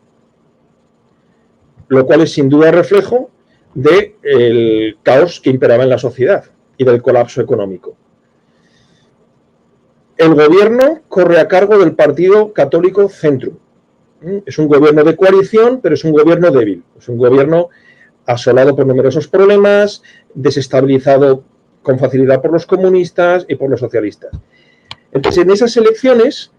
lo cual es sin duda reflejo del caos que imperaba en la sociedad y del colapso económico. El gobierno corre a cargo del Partido Católico Centrum. Es un gobierno de coalición, pero es un gobierno débil. Es un gobierno asolado por numerosos problemas, desestabilizado con facilidad por los comunistas y por los socialistas. Entonces, en esas elecciones,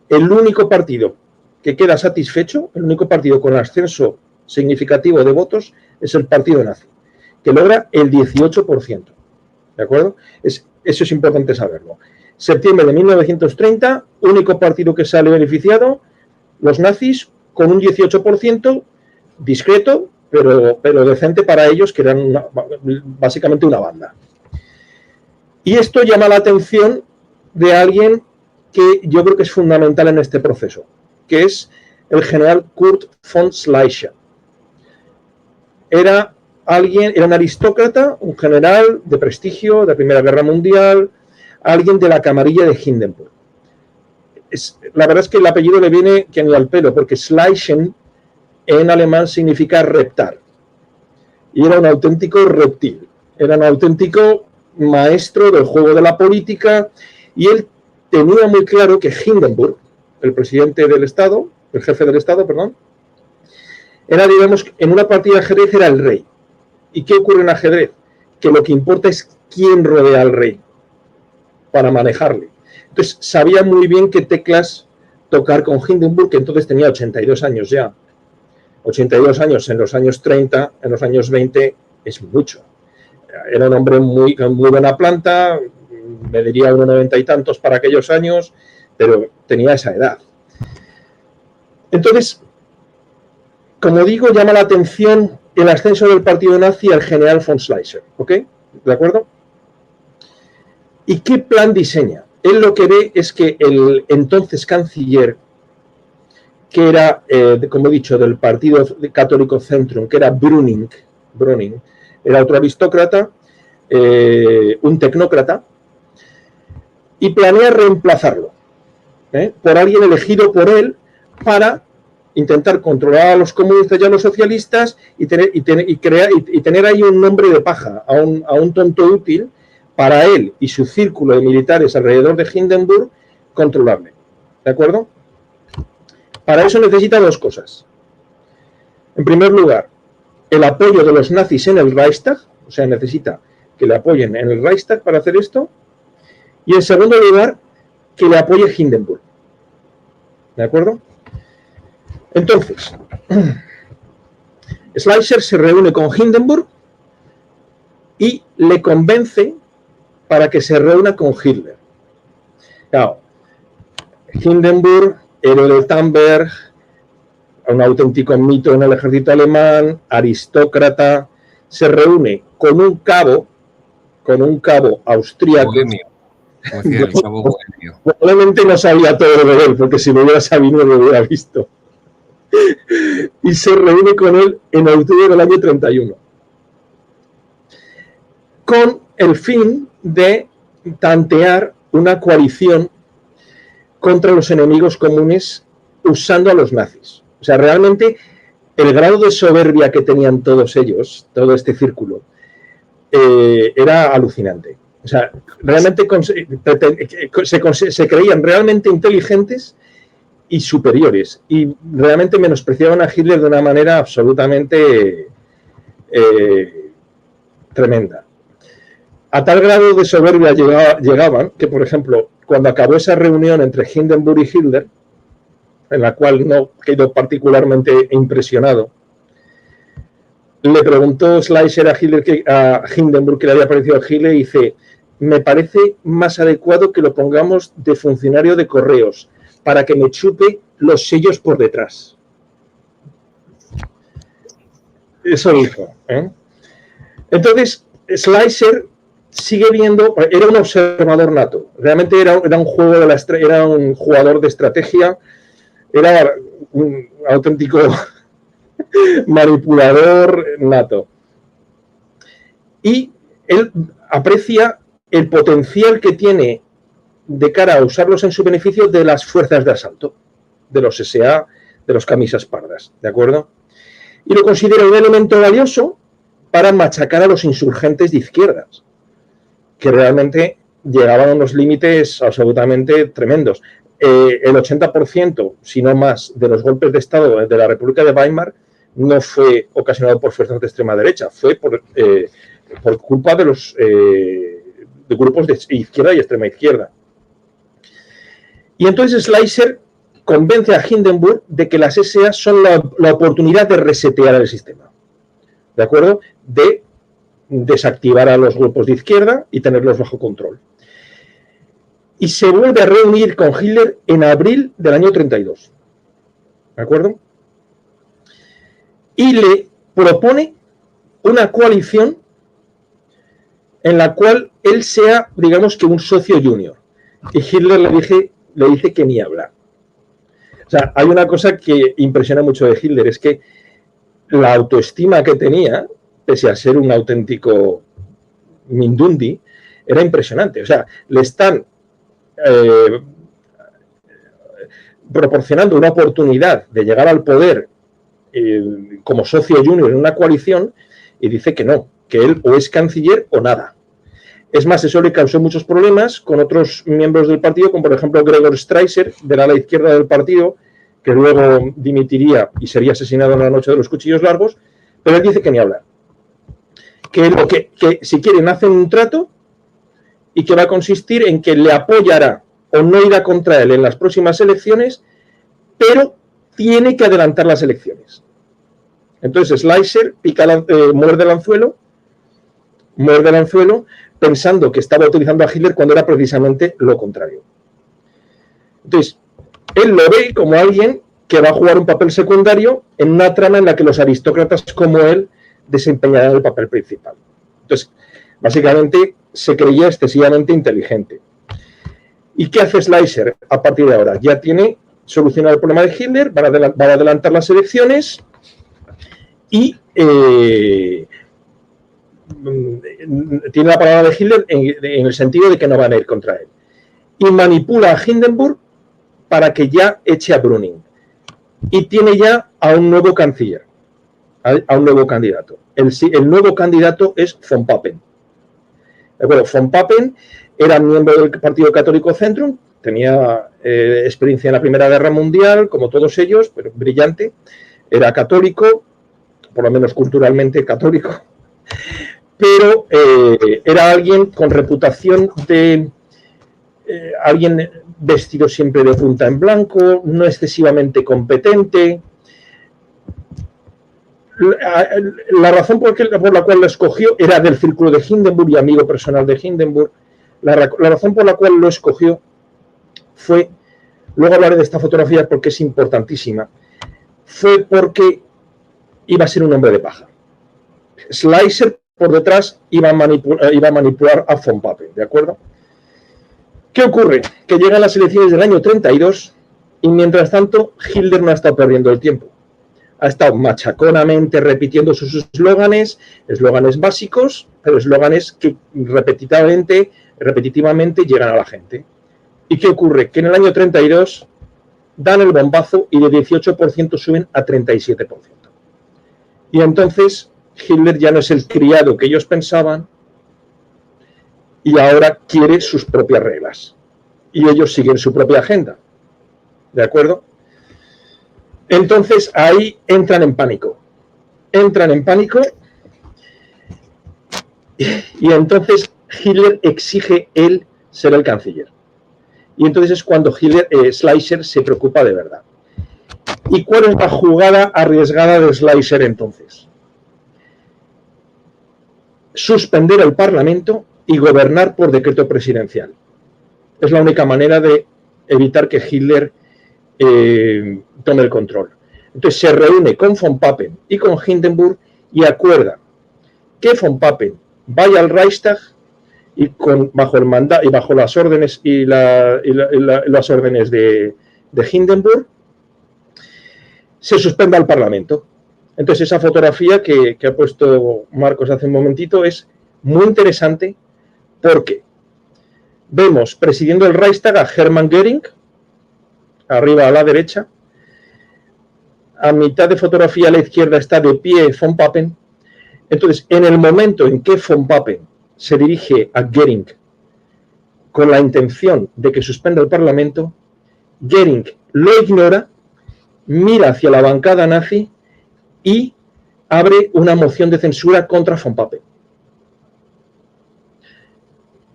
el único partido que queda satisfecho, el único partido con ascenso significativo de votos, es el partido nazi, que logra el 18%. ¿De acuerdo? Eso es importante saberlo. Septiembre de 1930, único partido que sale beneficiado, los nazis, con un 18% discreto, pero decente para ellos, que eran básicamente una banda. Y esto llama la atención de alguien que yo creo que es fundamental en este proceso, que es el general Kurt von Schleicher. Era un aristócrata, un general de prestigio de la Primera Guerra Mundial, alguien de la camarilla de Hindenburg. La verdad es que el apellido le viene que ni al pelo, porque Schleichen en alemán significa reptar. Y era un auténtico reptil, era un auténtico maestro del juego de la política, y él tenía muy claro que Hindenburg, el presidente del Estado, el jefe del Estado, perdón, era, digamos, en una partida de ajedrez era el rey. ¿Y qué ocurre en ajedrez? Que lo que importa es quién rodea al rey para manejarle. Entonces, sabía muy bien qué teclas tocar con Hindenburg, que entonces tenía 82 años ya. 82 años en los años 30, en los años 20, es mucho. Era un hombre muy buena planta, me diría 1,90 y tantos para aquellos años, pero tenía esa edad. Entonces, como digo, llama la atención el ascenso del partido nazi al general von Schleicher, ¿ok? ¿De acuerdo? ¿Y qué plan diseña? Él lo que ve es que el entonces canciller, que era, como he dicho, del Partido Católico Centrum, que era Brüning, era otro aristócrata, un tecnócrata, y planea reemplazarlo por alguien elegido por él para intentar controlar a los comunistas y a los socialistas y tener ahí un nombre de paja, a un tonto útil para él y su círculo de militares alrededor de Hindenburg controlarle. ¿De acuerdo? Para eso necesita dos cosas. En primer lugar, el apoyo de los nazis en el Reichstag, o sea, necesita que le apoyen en el Reichstag para hacer esto, y en segundo lugar, que le apoye Hindenburg. ¿De acuerdo? Entonces, Schleicher se reúne con Hindenburg y le convence para que se reúna con Hitler. Claro, Hindenburg, héroe de Tannberg, un auténtico mito en el ejército alemán, aristócrata, se reúne con un cabo austríaco. Probablemente no sabía todo de él, porque si lo hubiera sabido lo hubiera visto. Y se reúne con él en octubre del año 31. Con el fin de tantear una coalición contra los enemigos comunes usando a los nazis. O sea, realmente el grado de soberbia que tenían todos ellos, todo este círculo, era alucinante. O sea, realmente se creían realmente inteligentes y superiores, y realmente menospreciaban a Hitler de una manera absolutamente tremenda. A tal grado de soberbia llegaban que, por ejemplo, cuando acabó esa reunión entre Hindenburg y Hitler, en la cual no quedó particularmente impresionado, le preguntó Schleicher a Hindenburg qué le había parecido a Hitler y dice: me parece más adecuado que lo pongamos de funcionario de correos para que me chupe los sellos por detrás. Eso dijo, ¿eh? Entonces, Schleicher sigue viendo, era un observador nato, realmente era un jugador de estrategia, era un auténtico manipulador nato. Y él aprecia el potencial que tiene de cara a usarlos en su beneficio de las fuerzas de asalto, de los SA, de los camisas pardas, ¿de acuerdo? Y lo considera un elemento valioso para machacar a los insurgentes de izquierdas, que realmente llegaban a unos límites absolutamente tremendos. El 80%, si no más, de los golpes de Estado de la República de Weimar no fue ocasionado por fuerzas de extrema derecha, fue por culpa de los de grupos de izquierda y extrema izquierda. Y entonces Schleicher convence a Hindenburg de que las SA son la oportunidad de resetear el sistema, ¿de acuerdo? De desactivar a los grupos de izquierda y tenerlos bajo control. Y se vuelve a reunir con Hitler en abril del año 32, ¿de acuerdo? Y le propone una coalición en la cual él sea, digamos que un socio junior. Y Hitler le dice que ni hablar. O sea, hay una cosa que impresiona mucho de Hitler, es que la autoestima que tenía, pese a ser un auténtico mindundi, era impresionante. O sea, le están proporcionando una oportunidad de llegar al poder como socio junior en una coalición y dice que no, que él o es canciller o nada. Es más, eso le causó muchos problemas con otros miembros del partido, como por ejemplo Gregor Strasser, del ala izquierda del partido, que luego dimitiría y sería asesinado en la noche de los cuchillos largos, pero él dice que ni hablar. Que si quieren hacen un trato y que va a consistir en que le apoyará o no irá contra él en las próximas elecciones, pero tiene que adelantar las elecciones. Entonces Schleicher muerde el anzuelo pensando que estaba utilizando a Hitler cuando era precisamente lo contrario. Entonces, él lo ve como alguien que va a jugar un papel secundario en una trama en la que los aristócratas como él desempeñarán el papel principal. Entonces, básicamente se creía excesivamente inteligente. ¿Y qué hace Schleicher a partir de ahora? Ya tiene solucionado el problema de Hitler, va a adelantar las elecciones y tiene la palabra de Hitler en el sentido de que no van a ir contra él. Y manipula a Hindenburg para que ya eche a Brüning. Y tiene ya a un nuevo canciller, a un nuevo candidato. El nuevo candidato es von Papen. Bueno, von Papen era miembro del Partido Católico Zentrum, tenía experiencia en la Primera Guerra Mundial, como todos ellos, pero brillante. Era católico, por lo menos culturalmente católico, pero era alguien con reputación de alguien vestido siempre de punta en blanco, no excesivamente competente. La razón por la cual lo escogió era del círculo de Hindenburg y amigo personal de Hindenburg. La razón por la cual lo escogió fue, luego hablaré de esta fotografía porque es importantísima, fue porque iba a ser un hombre de paja. Schleicher por detrás iba a manipular a von Papen, ¿de acuerdo? ¿Qué ocurre? Que llegan las elecciones del año 32 y mientras tanto Hitler no ha estado perdiendo el tiempo. Ha estado machaconamente repitiendo sus eslóganes básicos, pero eslóganes que repetitivamente llegan a la gente. ¿Y qué ocurre? Que en el año 32 dan el bombazo y de 18% suben a 37%. Y entonces Hitler ya no es el criado que ellos pensaban y ahora quiere sus propias reglas. Y ellos siguen su propia agenda. ¿De acuerdo? Entonces ahí entran en pánico. Y entonces Hitler exige él ser el canciller. Y entonces es cuando Schleicher se preocupa de verdad. ¿Y cuál es la jugada arriesgada de Schleicher entonces? Suspender el Parlamento y gobernar por decreto presidencial. Es la única manera de evitar que Hitler tome el control. Entonces se reúne con von Papen y con Hindenburg y acuerda que von Papen vaya al Reichstag y bajo el mandato y bajo las órdenes las órdenes de Hindenburg se suspenda el Parlamento. Entonces esa fotografía que ha puesto Marcos hace un momentito es muy interesante porque vemos presidiendo el Reichstag a Hermann Göring, arriba a la derecha. A mitad de fotografía a la izquierda está de pie von Papen. Entonces, en el momento en que von Papen se dirige a Göring con la intención de que suspenda el Parlamento, Göring lo ignora, mira hacia la bancada nazi y abre una moción de censura contra von Papen.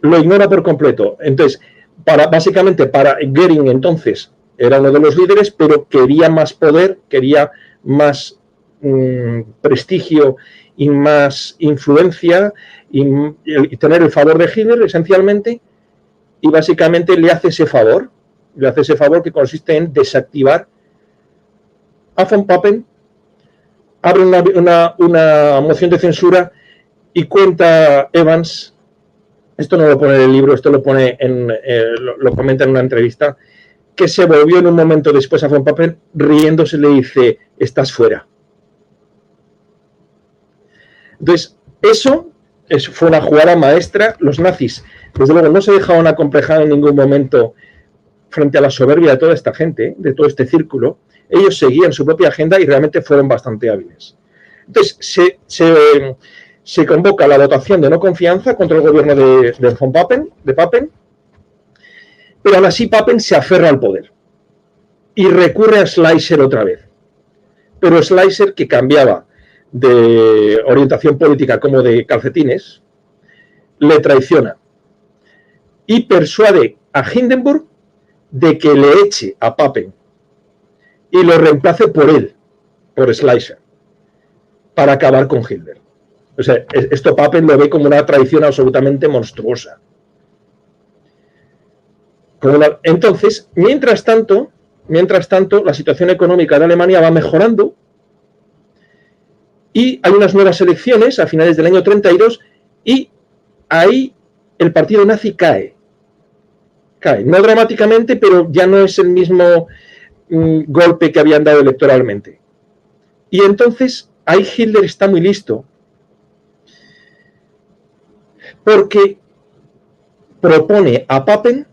Lo ignora por completo. Entonces, básicamente para Göring entonces era uno de los líderes, pero quería más poder, quería más prestigio y más influencia y tener el favor de Hitler esencialmente, y básicamente le hace ese favor que consiste en desactivar a von Papen, abre una moción de censura y cuenta Evans, esto no lo pone en el libro, esto lo pone lo comenta en una entrevista, que se volvió en un momento después a von Papen riéndose, le dice, estás fuera. Entonces, eso fue una jugada maestra. Los nazis, desde luego, no se dejaban acomplejar en ningún momento frente a la soberbia de toda esta gente, de todo este círculo. Ellos seguían su propia agenda y realmente fueron bastante hábiles. Entonces, se convoca la votación de no confianza contra el gobierno de Papen, pero aún así Papen se aferra al poder y recurre a Schleicher otra vez. Pero Schleicher, que cambiaba de orientación política como de calcetines, le traiciona y persuade a Hindenburg de que le eche a Papen y lo reemplace por él, por Schleicher, para acabar con Hitler. O sea, esto Papen lo ve como una traición absolutamente monstruosa. Entonces, mientras tanto, la situación económica de Alemania va mejorando y hay unas nuevas elecciones a finales del año 32 y ahí el partido nazi cae. No dramáticamente, pero ya no es el mismo golpe que habían dado electoralmente. Y entonces ahí Hitler está muy listo porque propone a Papen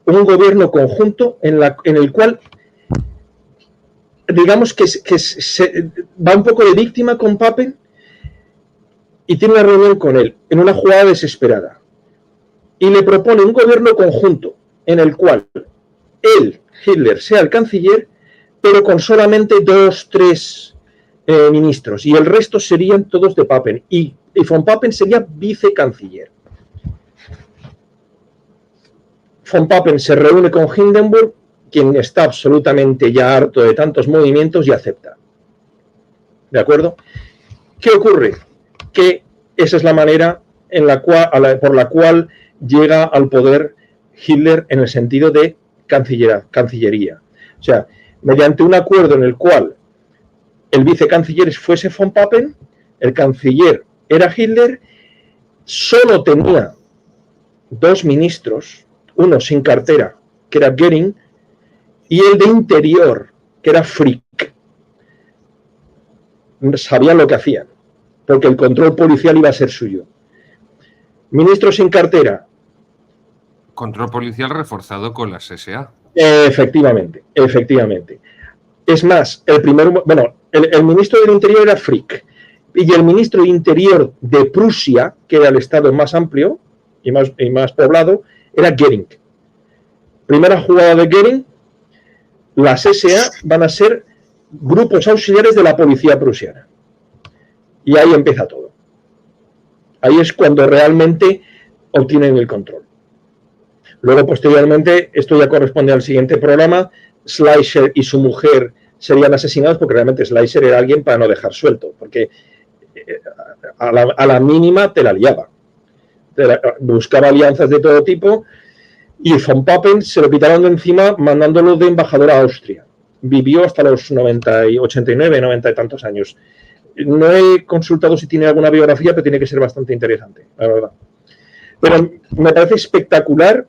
un gobierno conjunto en el cual, digamos que va un poco de víctima con Papen y tiene una reunión con él en una jugada desesperada y le propone un gobierno conjunto en el cual él, Hitler, sea el canciller, pero con solamente 2-3 ministros y el resto serían todos de Papen y von Papen sería vicecanciller. Von Papen se reúne con Hindenburg, quien está absolutamente ya harto de tantos movimientos y acepta. ¿De acuerdo? ¿Qué ocurre? Que esa es la manera por la cual llega al poder Hitler en el sentido de cancillería. O sea, mediante un acuerdo en el cual el vicecanciller fuese von Papen, el canciller era Hitler, solo tenía 2 ministros, uno sin cartera, que era Göring, y el de interior, que era Frick. Sabían lo que hacían, porque el control policial iba a ser suyo. Ministro sin cartera. Control policial reforzado con las SA. Efectivamente. Es más, el ministro del Interior era Frick, y el ministro de Interior de Prusia, que era el estado más amplio y más poblado, era Göring. Primera jugada de Göring, las SA van a ser grupos auxiliares de la policía prusiana. Y ahí empieza todo. Ahí es cuando realmente obtienen el control. Luego, posteriormente, esto ya corresponde al siguiente programa, Schleicher y su mujer serían asesinados porque realmente Schleicher era alguien para no dejar suelto, porque a la mínima te la liaba. Buscaba alianzas de todo tipo y von Papen se lo quitaron de encima mandándolo de embajador a Austria. Vivió hasta los 89, 90 y tantos años. No he consultado si tiene alguna biografía, pero tiene que ser bastante interesante, la verdad. Pero me parece espectacular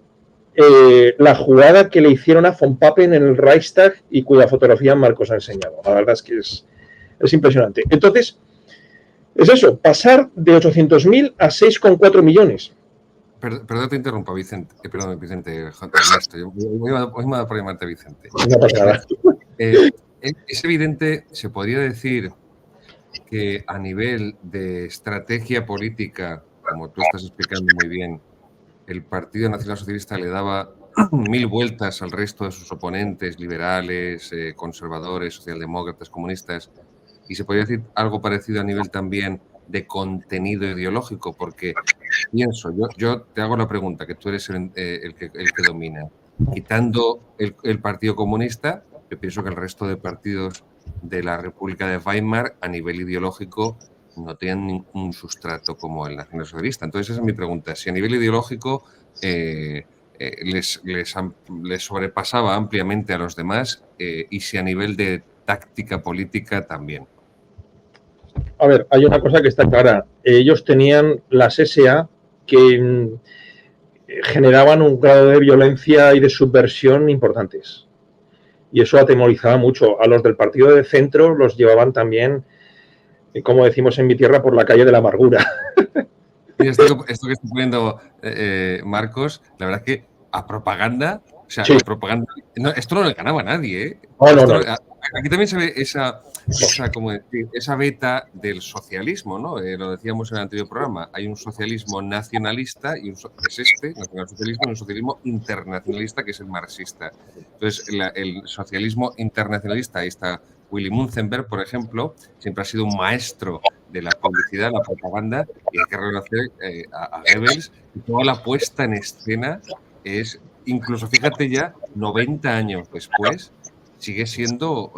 la jugada que le hicieron a von Papen en el Reichstag y cuya fotografía Marcos ha enseñado. La verdad es que es impresionante. Entonces, es eso, pasar de 800.000 a 6,4 millones. Perdón, te interrumpo, Vicente. Perdón, Vicente, Ernesto. Hoy me va a llamarte Vicente. No pasa nada. Es evidente, se podría decir que a nivel de estrategia política, como tú estás explicando muy bien, el Partido Nacional Socialista le daba 1000 vueltas al resto de sus oponentes liberales, conservadores, socialdemócratas, comunistas, y se podría decir algo parecido a nivel también de contenido ideológico, porque pienso, yo te hago la pregunta, que tú eres el que domina. Quitando el Partido Comunista, yo pienso que el resto de partidos de la República de Weimar, a nivel ideológico, no tenían ningún sustrato como el Nacional Socialista. Entonces, esa es mi pregunta. Si a nivel ideológico les sobrepasaba ampliamente a los demás y si a nivel de táctica política también. A ver, hay una cosa que está clara. Ellos tenían las SA que generaban un grado de violencia y de subversión importantes. Y eso atemorizaba mucho. A los del partido de centro los llevaban también, como decimos en mi tierra, por la calle de la amargura. Esto que está poniendo Marcos, la verdad es que a propaganda, o sea, Sí. la propaganda, no, esto no le ganaba a nadie, ¿eh? No. Aquí también se ve como decir, esa beta del socialismo, ¿no? Lo decíamos en el anterior programa, hay un socialismo nacionalista, y es este, nacionalsocialismo, y un socialismo internacionalista, que es el marxista. Entonces, el socialismo internacionalista, ahí está Willy Münzenberg, por ejemplo, siempre ha sido un maestro de la publicidad, la propaganda, y hay que reconocer a Goebbels, y toda la puesta en escena es, incluso fíjate ya, 90 años después, sigue siendo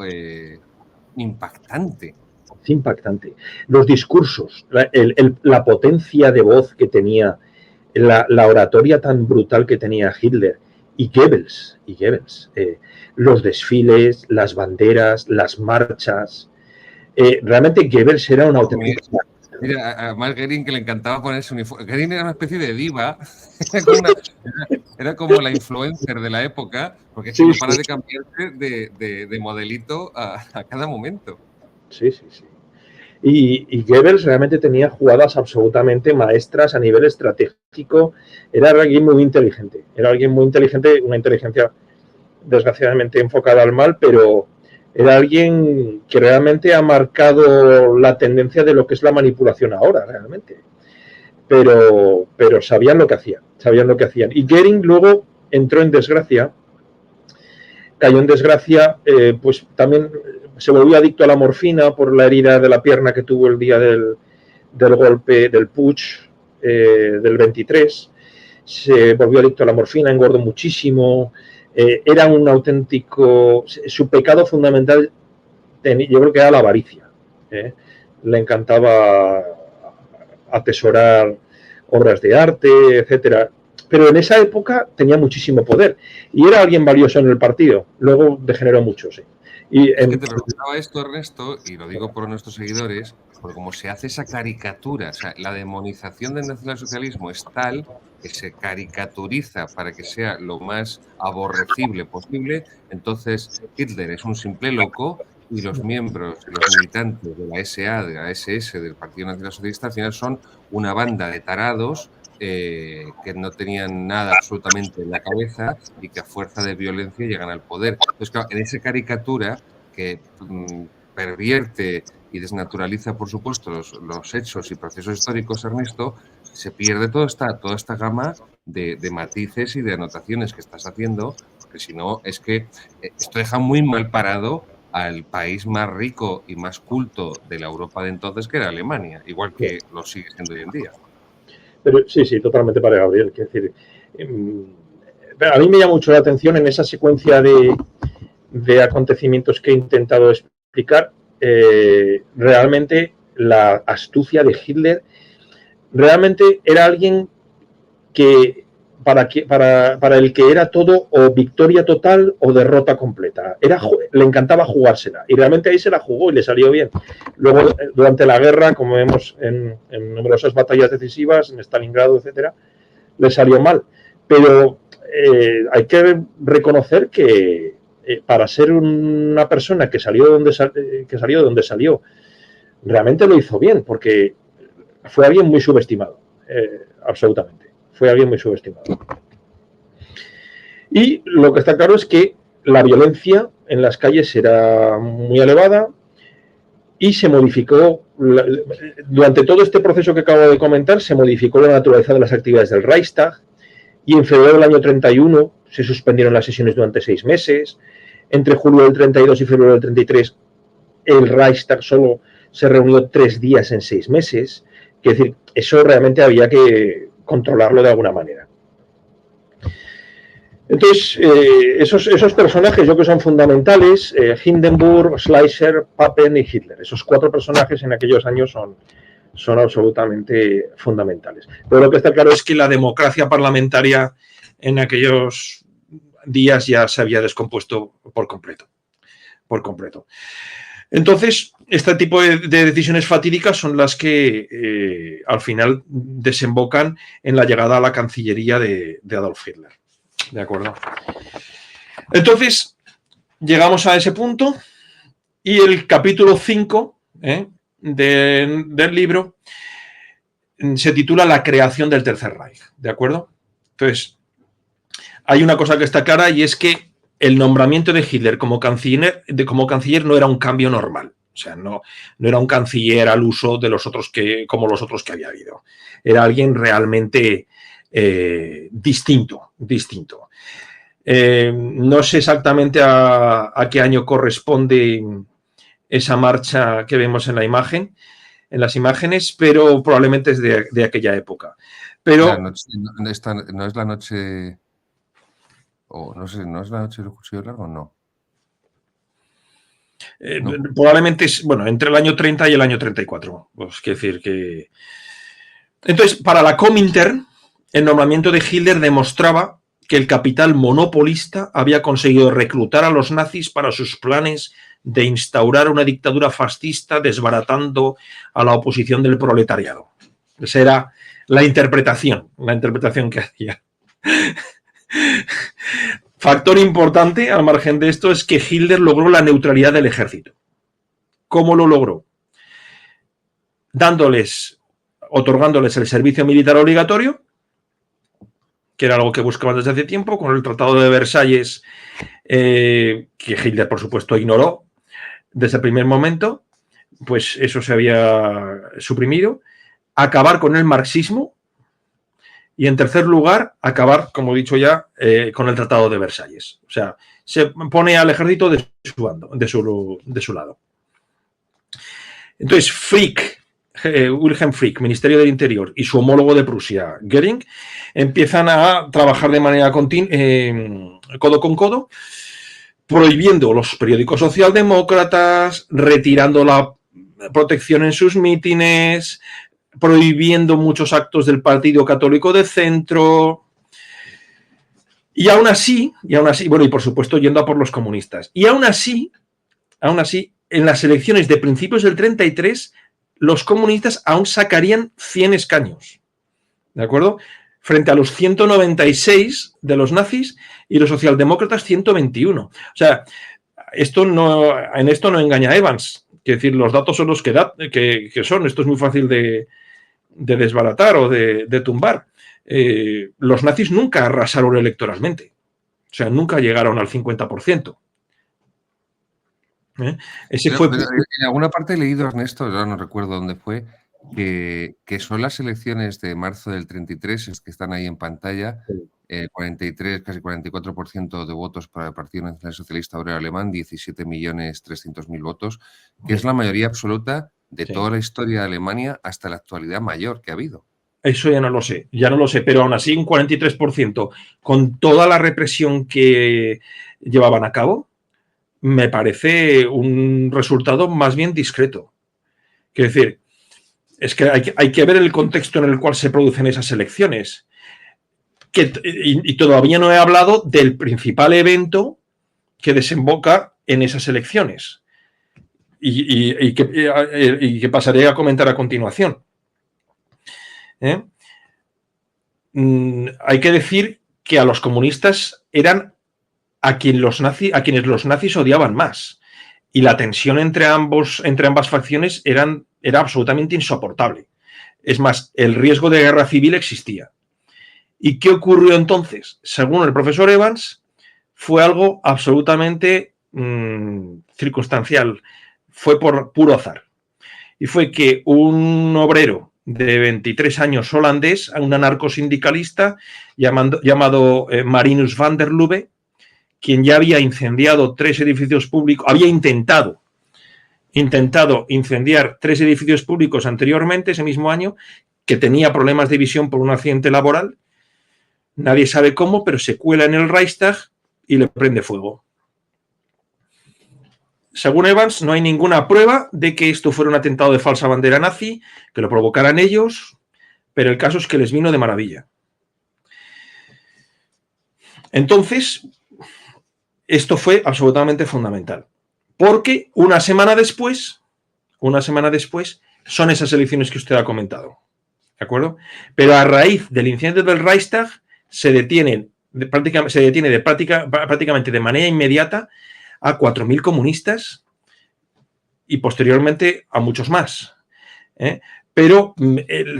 impactante. Es impactante. Los discursos, la potencia de voz que tenía, la oratoria tan brutal que tenía Hitler y Goebbels, los desfiles, las banderas, las marchas. Realmente Goebbels era una auténtica... Mira, a Mark Goering, que le encantaba ponerse uniforme. Goering era una especie de diva, era como la influencer de la época, porque es que no para de cambiarse de modelito a cada momento. Sí. Y Goebbels realmente tenía jugadas absolutamente maestras a nivel estratégico. Era alguien muy inteligente. Una inteligencia desgraciadamente enfocada al mal, pero era alguien que realmente ha marcado la tendencia de lo que es la manipulación ahora, realmente. Pero sabían lo que hacían. Y Goering luego entró en desgracia, cayó en desgracia, pues también se volvió adicto a la morfina por la herida de la pierna que tuvo el día del golpe, del putsch del 23. Se volvió adicto a la morfina, engordó muchísimo. Era un auténtico... Su pecado fundamental, yo creo que era la avaricia. Le encantaba atesorar obras de arte, etcétera. Pero en esa época tenía muchísimo poder y era alguien valioso en el partido. Luego degeneró mucho, sí. Y es que te preguntaba esto, Ernesto, y lo digo por nuestros seguidores, porque como se hace esa caricatura, o sea, la demonización del nacionalsocialismo es tal que se caricaturiza para que sea lo más aborrecible posible, entonces Hitler es un simple loco y los miembros, los militantes de la SA, de la SS, del Partido Nacional Socialista, al final son una banda de tarados que no tenían nada absolutamente en la cabeza y que a fuerza de violencia llegan al poder. Entonces, claro, en esa caricatura que pervierte y desnaturaliza, por supuesto, los hechos y procesos históricos, Ernesto, se pierde toda esta gama de matices y de anotaciones que estás haciendo, porque si no, es que esto deja muy mal parado al país más rico y más culto de la Europa de entonces, que era Alemania, igual que lo sigue siendo hoy en día. Pero sí, totalmente para Gabriel. Quiero decir, a mí me llama mucho la atención en esa secuencia de acontecimientos que he intentado explicar, realmente la astucia de Hitler. Realmente era alguien que para el que era todo o victoria total o derrota completa. Le encantaba jugársela y realmente ahí se la jugó y le salió bien. Luego, durante la guerra, como vemos en numerosas batallas decisivas, en Stalingrado, etcétera, le salió mal. Pero hay que reconocer que para ser una persona que salió de donde salió, realmente lo hizo bien, porque fue alguien muy subestimado, absolutamente. Fue alguien muy subestimado. Y lo que está claro es que la violencia en las calles era muy elevada y se modificó, durante todo este proceso que acabo de comentar, se modificó la naturaleza de las actividades del Reichstag y en febrero del año 31 se suspendieron las sesiones durante 6 meses. Entre julio del 32 y febrero del 33 el Reichstag solo se reunió 3 días en 6 meses. Es decir, eso realmente había que controlarlo de alguna manera. Entonces, esos personajes yo creo que son fundamentales, Hindenburg, Schleicher, Papen y Hitler. Esos 4 personajes en aquellos años son absolutamente fundamentales. Pero lo que está claro es que la democracia parlamentaria en aquellos días ya se había descompuesto por completo. Entonces, este tipo de decisiones fatídicas son las que al final desembocan en la llegada a la Cancillería de Adolf Hitler. ¿De acuerdo? Entonces, llegamos a ese punto y el capítulo 5 del libro se titula La creación del Tercer Reich. ¿De acuerdo? Entonces, hay una cosa que está clara y es que el nombramiento de Hitler como canciller no era un cambio normal. O sea, no era un canciller al uso de como los otros que había habido. Era alguien realmente distinto. No sé exactamente a qué año corresponde esa marcha que vemos en las imágenes, pero probablemente es de aquella época. Pero no es la noche... no sé, ¿no es la noche del cuchillo largo? No. Probablemente es, entre el año 30 y el año 34. Pues quiere decir que... Entonces, para la Comintern, el nombramiento de Hitler demostraba que el capital monopolista había conseguido reclutar a los nazis para sus planes de instaurar una dictadura fascista desbaratando a la oposición del proletariado. Esa era la interpretación que hacía. Factor importante, al margen de esto, es que Hitler logró la neutralidad del ejército. ¿Cómo lo logró? Otorgándoles el servicio militar obligatorio, que era algo que buscaban desde hace tiempo, con el Tratado de Versalles, que Hitler, por supuesto, ignoró desde el primer momento, pues eso se había suprimido. Acabar con el marxismo y, en tercer lugar, acabar, como he dicho ya, con el Tratado de Versalles. O sea, se pone al ejército de su lado. Entonces, Wilhelm Frick, Ministerio del Interior, y su homólogo de Prusia, Göring, empiezan a trabajar de manera codo con codo, prohibiendo los periódicos socialdemócratas, retirando la protección en sus mítines, prohibiendo muchos actos del Partido Católico de Centro, y aún así, y por supuesto yendo a por los comunistas, y aún así, en las elecciones de principios del 33, los comunistas aún sacarían 100 escaños, ¿de acuerdo? Frente a los 196 de los nazis y los socialdemócratas 121. O sea, en esto no engaña Evans. Quiere decir, los datos son los que son. Esto es muy fácil de desbaratar o de tumbar. Los nazis nunca arrasaron electoralmente. O sea, nunca llegaron al 50%. En alguna parte he leído, Ernesto, yo no recuerdo dónde fue, que son las elecciones de marzo del 33, es que están ahí en pantalla, 43, casi 44% de votos para el Partido Nacional Socialista Obrero Alemán, 17.300.000 votos, que es la mayoría absoluta de toda la historia de Alemania hasta la actualidad mayor que ha habido. Eso ya no lo sé, pero aún así un 43% con toda la represión que llevaban a cabo, me parece un resultado más bien discreto. Quiero decir, es que hay que ver el contexto en el cual se producen esas elecciones. y todavía no he hablado del principal evento que desemboca en esas elecciones y que pasaré a comentar a continuación. Hay que decir que a los comunistas eran a quienes los nazis odiaban más, y la tensión entre ambas facciones era absolutamente insoportable. Es más, el riesgo de guerra civil existía. ¿Y qué ocurrió entonces? Según el profesor Evans, fue algo absolutamente circunstancial, fue por puro azar. Y fue que un obrero de 23 años holandés, un anarcosindicalista llamado Marinus van der Lubbe, quien ya había incendiado 3 edificios públicos, había intentado incendiar 3 edificios públicos anteriormente, ese mismo año, que tenía problemas de visión por un accidente laboral. Nadie sabe cómo, pero se cuela en el Reichstag y le prende fuego. Según Evans, no hay ninguna prueba de que esto fuera un atentado de falsa bandera nazi, que lo provocaran ellos, pero el caso es que les vino de maravilla. Entonces, esto fue absolutamente fundamental, porque una semana después, son esas elecciones que usted ha comentado, ¿de acuerdo? Pero a raíz del incendio del Reichstag se detiene prácticamente de manera inmediata a 4.000 comunistas y posteriormente a muchos más. Pero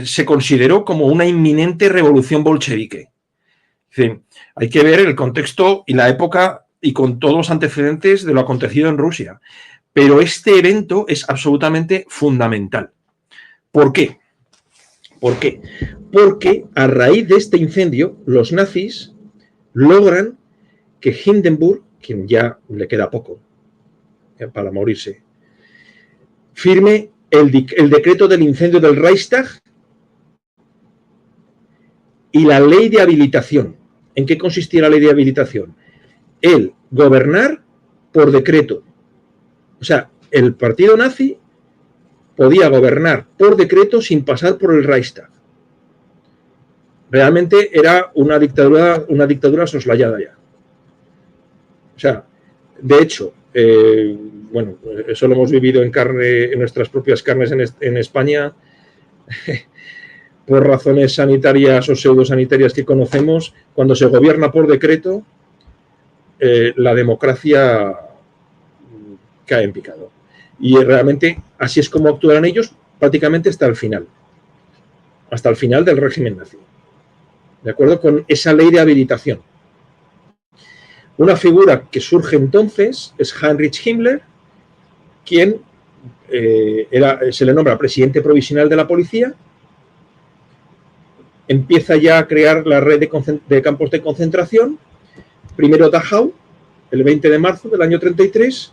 se consideró como una inminente revolución bolchevique. Es decir, hay que ver el contexto y la época y con todos los antecedentes de lo acontecido en Rusia. Pero este evento es absolutamente fundamental. ¿Por qué? Porque a raíz de este incendio, los nazis logran que Hindenburg, quien ya le queda poco para morirse, firme el decreto del incendio del Reichstag y la ley de habilitación. ¿En qué consistía la ley de habilitación? El gobernar por decreto. O sea, el partido nazi podía gobernar por decreto sin pasar por el Reichstag. Realmente era una dictadura soslayada ya. O sea, de hecho, bueno, eso lo hemos vivido en nuestras propias carnes en España, por razones sanitarias o pseudosanitarias que conocemos. Cuando se gobierna por decreto, la democracia cae en picado. Y realmente así es como actúan ellos prácticamente hasta el final del régimen nazi. ¿De acuerdo? Con esa ley de habilitación. Una figura que surge entonces es Heinrich Himmler, quien se le nombra presidente provisional de la policía, empieza ya a crear la red de campos de concentración, primero Dachau, el 20 de marzo del año 33,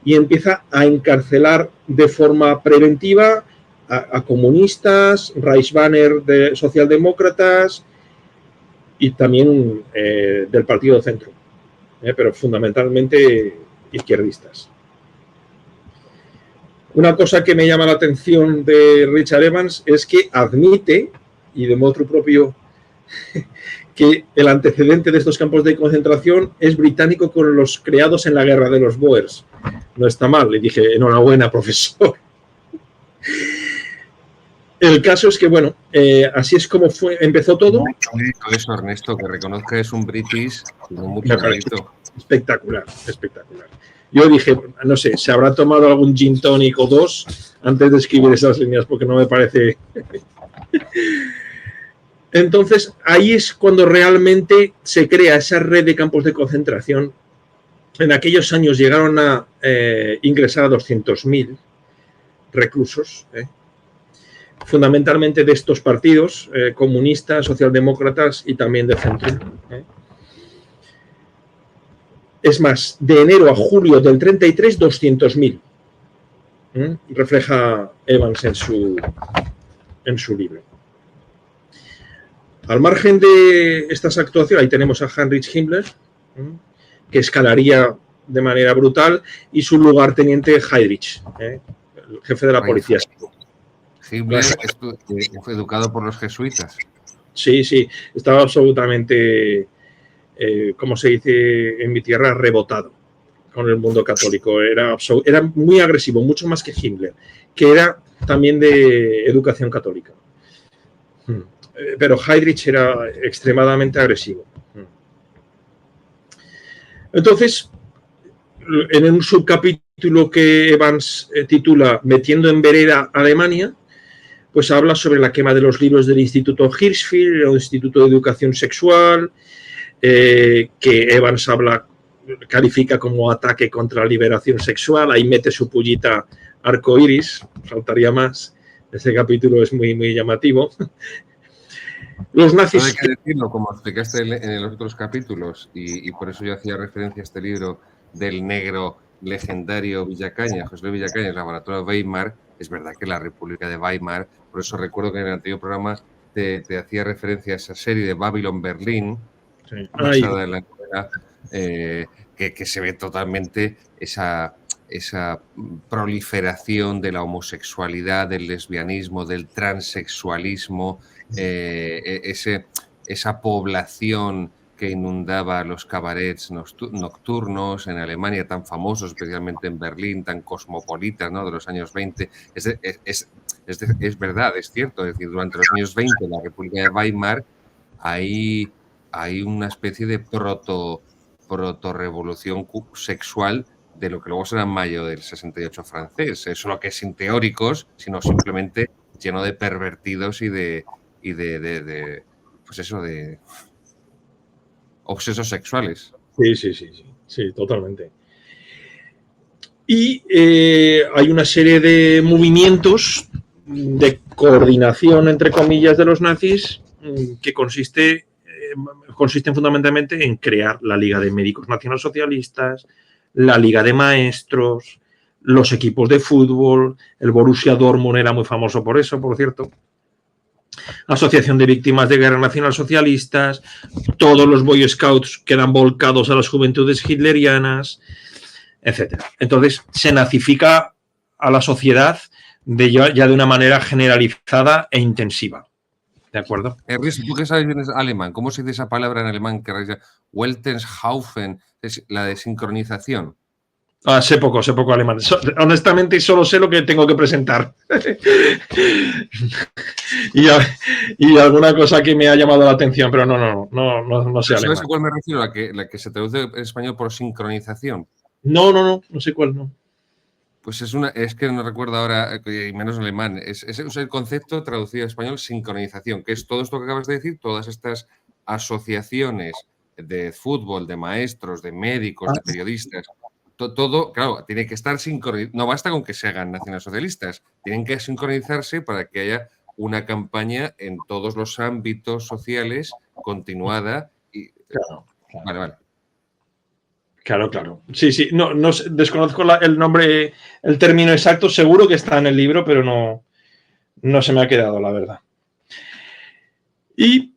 y empieza a encarcelar de forma preventiva a comunistas, Reichsbanner de socialdemócratas y también del Partido Centro, pero fundamentalmente izquierdistas. Una cosa que me llama la atención de Richard Evans es que admite, y de modo propio, que el antecedente de estos campos de concentración es británico con los creados en la guerra de los Boers. No está mal, le dije, enhorabuena, profesor. El caso es que, bueno, así es como empezó todo. Mucho mérito eso, Ernesto, que reconozca que es un british, con mucho mérito. Espectacular, espectacular. Yo dije, no sé, ¿se habrá tomado algún gin tonic o dos antes de escribir esas líneas? Porque no me parece... Entonces, ahí es cuando realmente se crea esa red de campos de concentración. En aquellos años llegaron a ingresar a 200.000 reclusos, fundamentalmente de estos partidos, comunistas, socialdemócratas y también de centro. Es más, de enero a julio del 33, 200.000. Refleja Evans en su libro. Al margen de estas actuaciones, ahí tenemos a Heinrich Himmler, que escalaría de manera brutal, y su lugarteniente Heydrich, el jefe de la policía. Himmler fue educado por los jesuitas. Sí, sí, estaba absolutamente, como se dice en mi tierra, rebotado con el mundo católico. Era muy agresivo, mucho más que Himmler, que era también de educación católica. Pero Heydrich era extremadamente agresivo. Entonces, en un subcapítulo que Evans titula Metiendo en vereda Alemania, pues habla sobre la quema de los libros del Instituto Hirschfeld, el Instituto de Educación Sexual, que Evans califica como ataque contra la liberación sexual. Ahí mete su pullita arcoiris, faltaría más. Ese capítulo es muy, muy llamativo. Los nazis... Hay que decirlo, como explicaste en los otros capítulos, y por eso yo hacía referencia a este libro del negro legendario Villacañas, José Luis Villacañas, Laboratorio Weimar. Es verdad que la República de Weimar, por eso recuerdo que en el anterior programa te hacía referencia a esa serie de Babylon Berlin, sí, basada en la novela, que se ve totalmente esa proliferación de la homosexualidad, del lesbianismo, del transexualismo, esa población que inundaba los cabarets nocturnos en Alemania, tan famosos, especialmente en Berlín, tan cosmopolitas, ¿no?, de los años 20. Es verdad, es cierto. Es decir, durante los años 20, en la República de Weimar, hay una especie de proto-revolución sexual de lo que luego será en mayo del 68 francés. Eso lo que es sin teóricos, sino simplemente lleno de pervertidos y de pues eso, de obsesos sexuales. Sí, totalmente. Y hay una serie de movimientos de coordinación, entre comillas, de los nazis, que consisten fundamentalmente en crear la Liga de Médicos Nacionalsocialistas, la Liga de Maestros, los equipos de fútbol, el Borussia Dortmund era muy famoso por eso, por cierto, Asociación de Víctimas de Guerra Nacionalsocialistas, todos los Boy Scouts quedan volcados a las juventudes hitlerianas, etc. Entonces, se nazifica a la sociedad ya de una manera generalizada e intensiva. ¿De acuerdo? Tú que sabes bien alemán, ¿cómo se dice esa palabra en alemán que Weltanschauung, es la de sincronización? Sé poco alemán. Honestamente, solo sé lo que tengo que presentar. y alguna cosa que me ha llamado la atención, pero no sé alemán. ¿Sabes a cuál me refiero? La que se traduce en español por sincronización. No sé cuál, no. Pues es que no recuerdo ahora, y menos en alemán. Es el concepto traducido al español, sincronización, que es todo esto que acabas de decir, todas estas asociaciones de fútbol, de maestros, de médicos, de periodistas. Todo, claro, tiene que estar sincronizado. No basta con que se hagan nacionalsocialistas, tienen que sincronizarse para que haya una campaña en todos los ámbitos sociales continuada. Claro. Vale. Claro. Sí. No desconozco el nombre, el término exacto, seguro que está en el libro, pero no se me ha quedado, la verdad. Y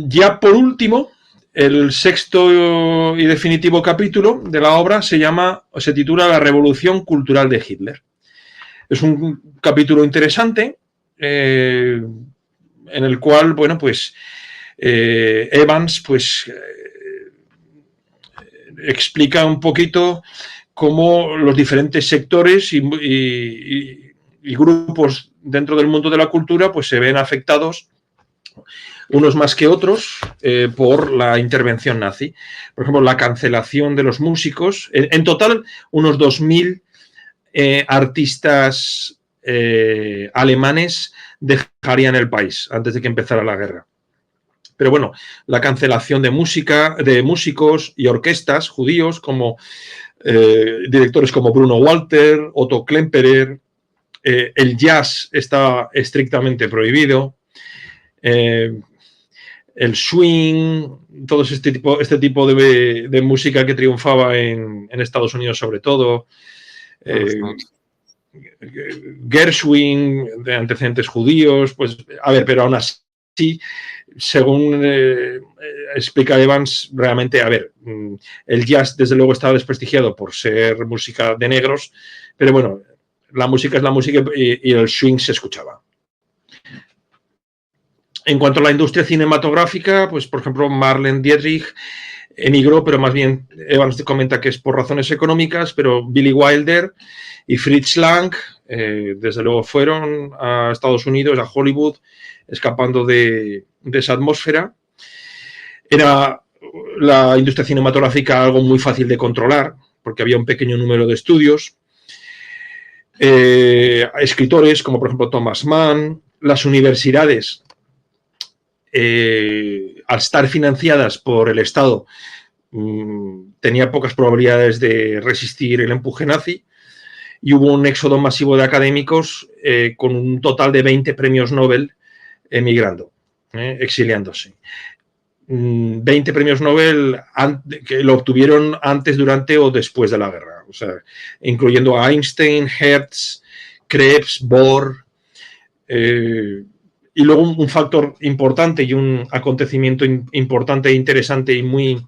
ya por último, el sexto y definitivo capítulo de la obra se titula La Revolución Cultural de Hitler. Es un capítulo interesante en el cual, Evans, explica un poquito cómo los diferentes sectores y grupos dentro del mundo de la cultura pues se ven afectados, unos más que otros, por la intervención nazi. Por ejemplo, la cancelación de los músicos. En total, unos 2.000 artistas alemanes dejarían el país antes de que empezara la guerra. Pero bueno, la cancelación de músicos y orquestas judíos, como directores como Bruno Walter, Otto Klemperer, el jazz está estrictamente prohibido, el swing, todo este tipo de música que triunfaba en Estados Unidos sobre todo, Gershwin, de antecedentes judíos, pero aún así, según explica Evans, realmente, el jazz desde luego estaba desprestigiado por ser música de negros, pero bueno, la música es la música y el swing se escuchaba. En cuanto a la industria cinematográfica, pues por ejemplo Marlene Dietrich emigró, pero más bien Evans comenta que es por razones económicas, pero Billy Wilder y Fritz Lang, desde luego fueron a Estados Unidos, a Hollywood, escapando de esa atmósfera. Era la industria cinematográfica algo muy fácil de controlar, porque había un pequeño número de estudios. Escritores como por ejemplo Thomas Mann, las universidades, al estar financiadas por el Estado, tenía pocas probabilidades de resistir el empuje nazi, y hubo un éxodo masivo de académicos con un total de 20 premios Nobel emigrando, exiliándose. 20 premios Nobel que lo obtuvieron antes, durante o después de la guerra, o sea, incluyendo a Einstein, Hertz, Krebs, Bohr. Y luego un factor importante y un acontecimiento importante e interesante y muy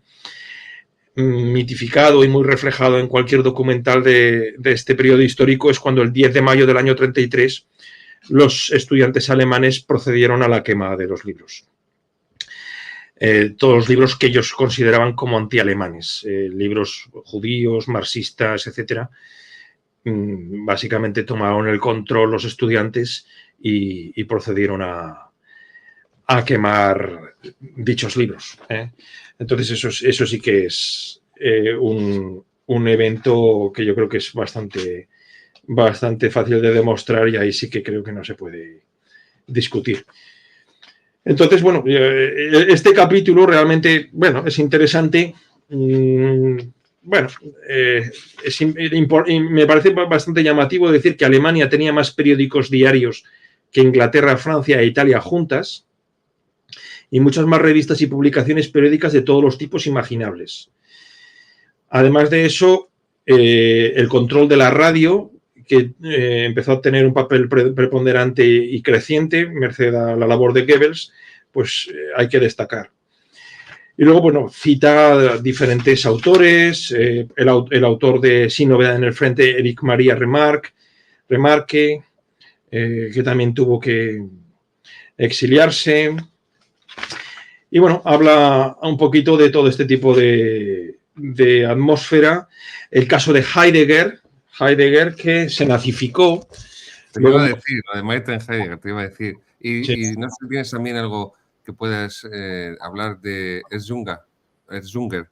mitificado y muy reflejado en cualquier documental de este periodo histórico es cuando el 10 de mayo del año 33 los estudiantes alemanes procedieron a la quema de los libros. Todos los libros que ellos consideraban como antialemanes, libros judíos, marxistas, etcétera. Básicamente tomaron el control los estudiantes y procedieron a quemar dichos libros. Entonces eso sí que es un evento que yo creo que es bastante fácil de demostrar, y ahí sí que creo que no se puede discutir. Entonces, bueno, este capítulo realmente, bueno, es interesante. Bueno, me parece bastante llamativo decir que Alemania tenía más periódicos diarios que Inglaterra, Francia e Italia juntas, y muchas más revistas y publicaciones periódicas de todos los tipos imaginables. Además de eso, el control de la radio, que empezó a tener un papel preponderante y creciente, merced a la labor de Goebbels, pues hay que destacar. Y luego, bueno, cita diferentes autores, el autor de Sin novedad en el frente, Erich Maria Remarque, que también tuvo que exiliarse. Y bueno, habla un poquito de todo este tipo de atmósfera. El caso de Heidegger, que se nazificó. Te iba a decir, lo de Martin Heidegger, te iba a decir. Sí. Y no sé si tienes también algo que puedas hablar de Erzhunger.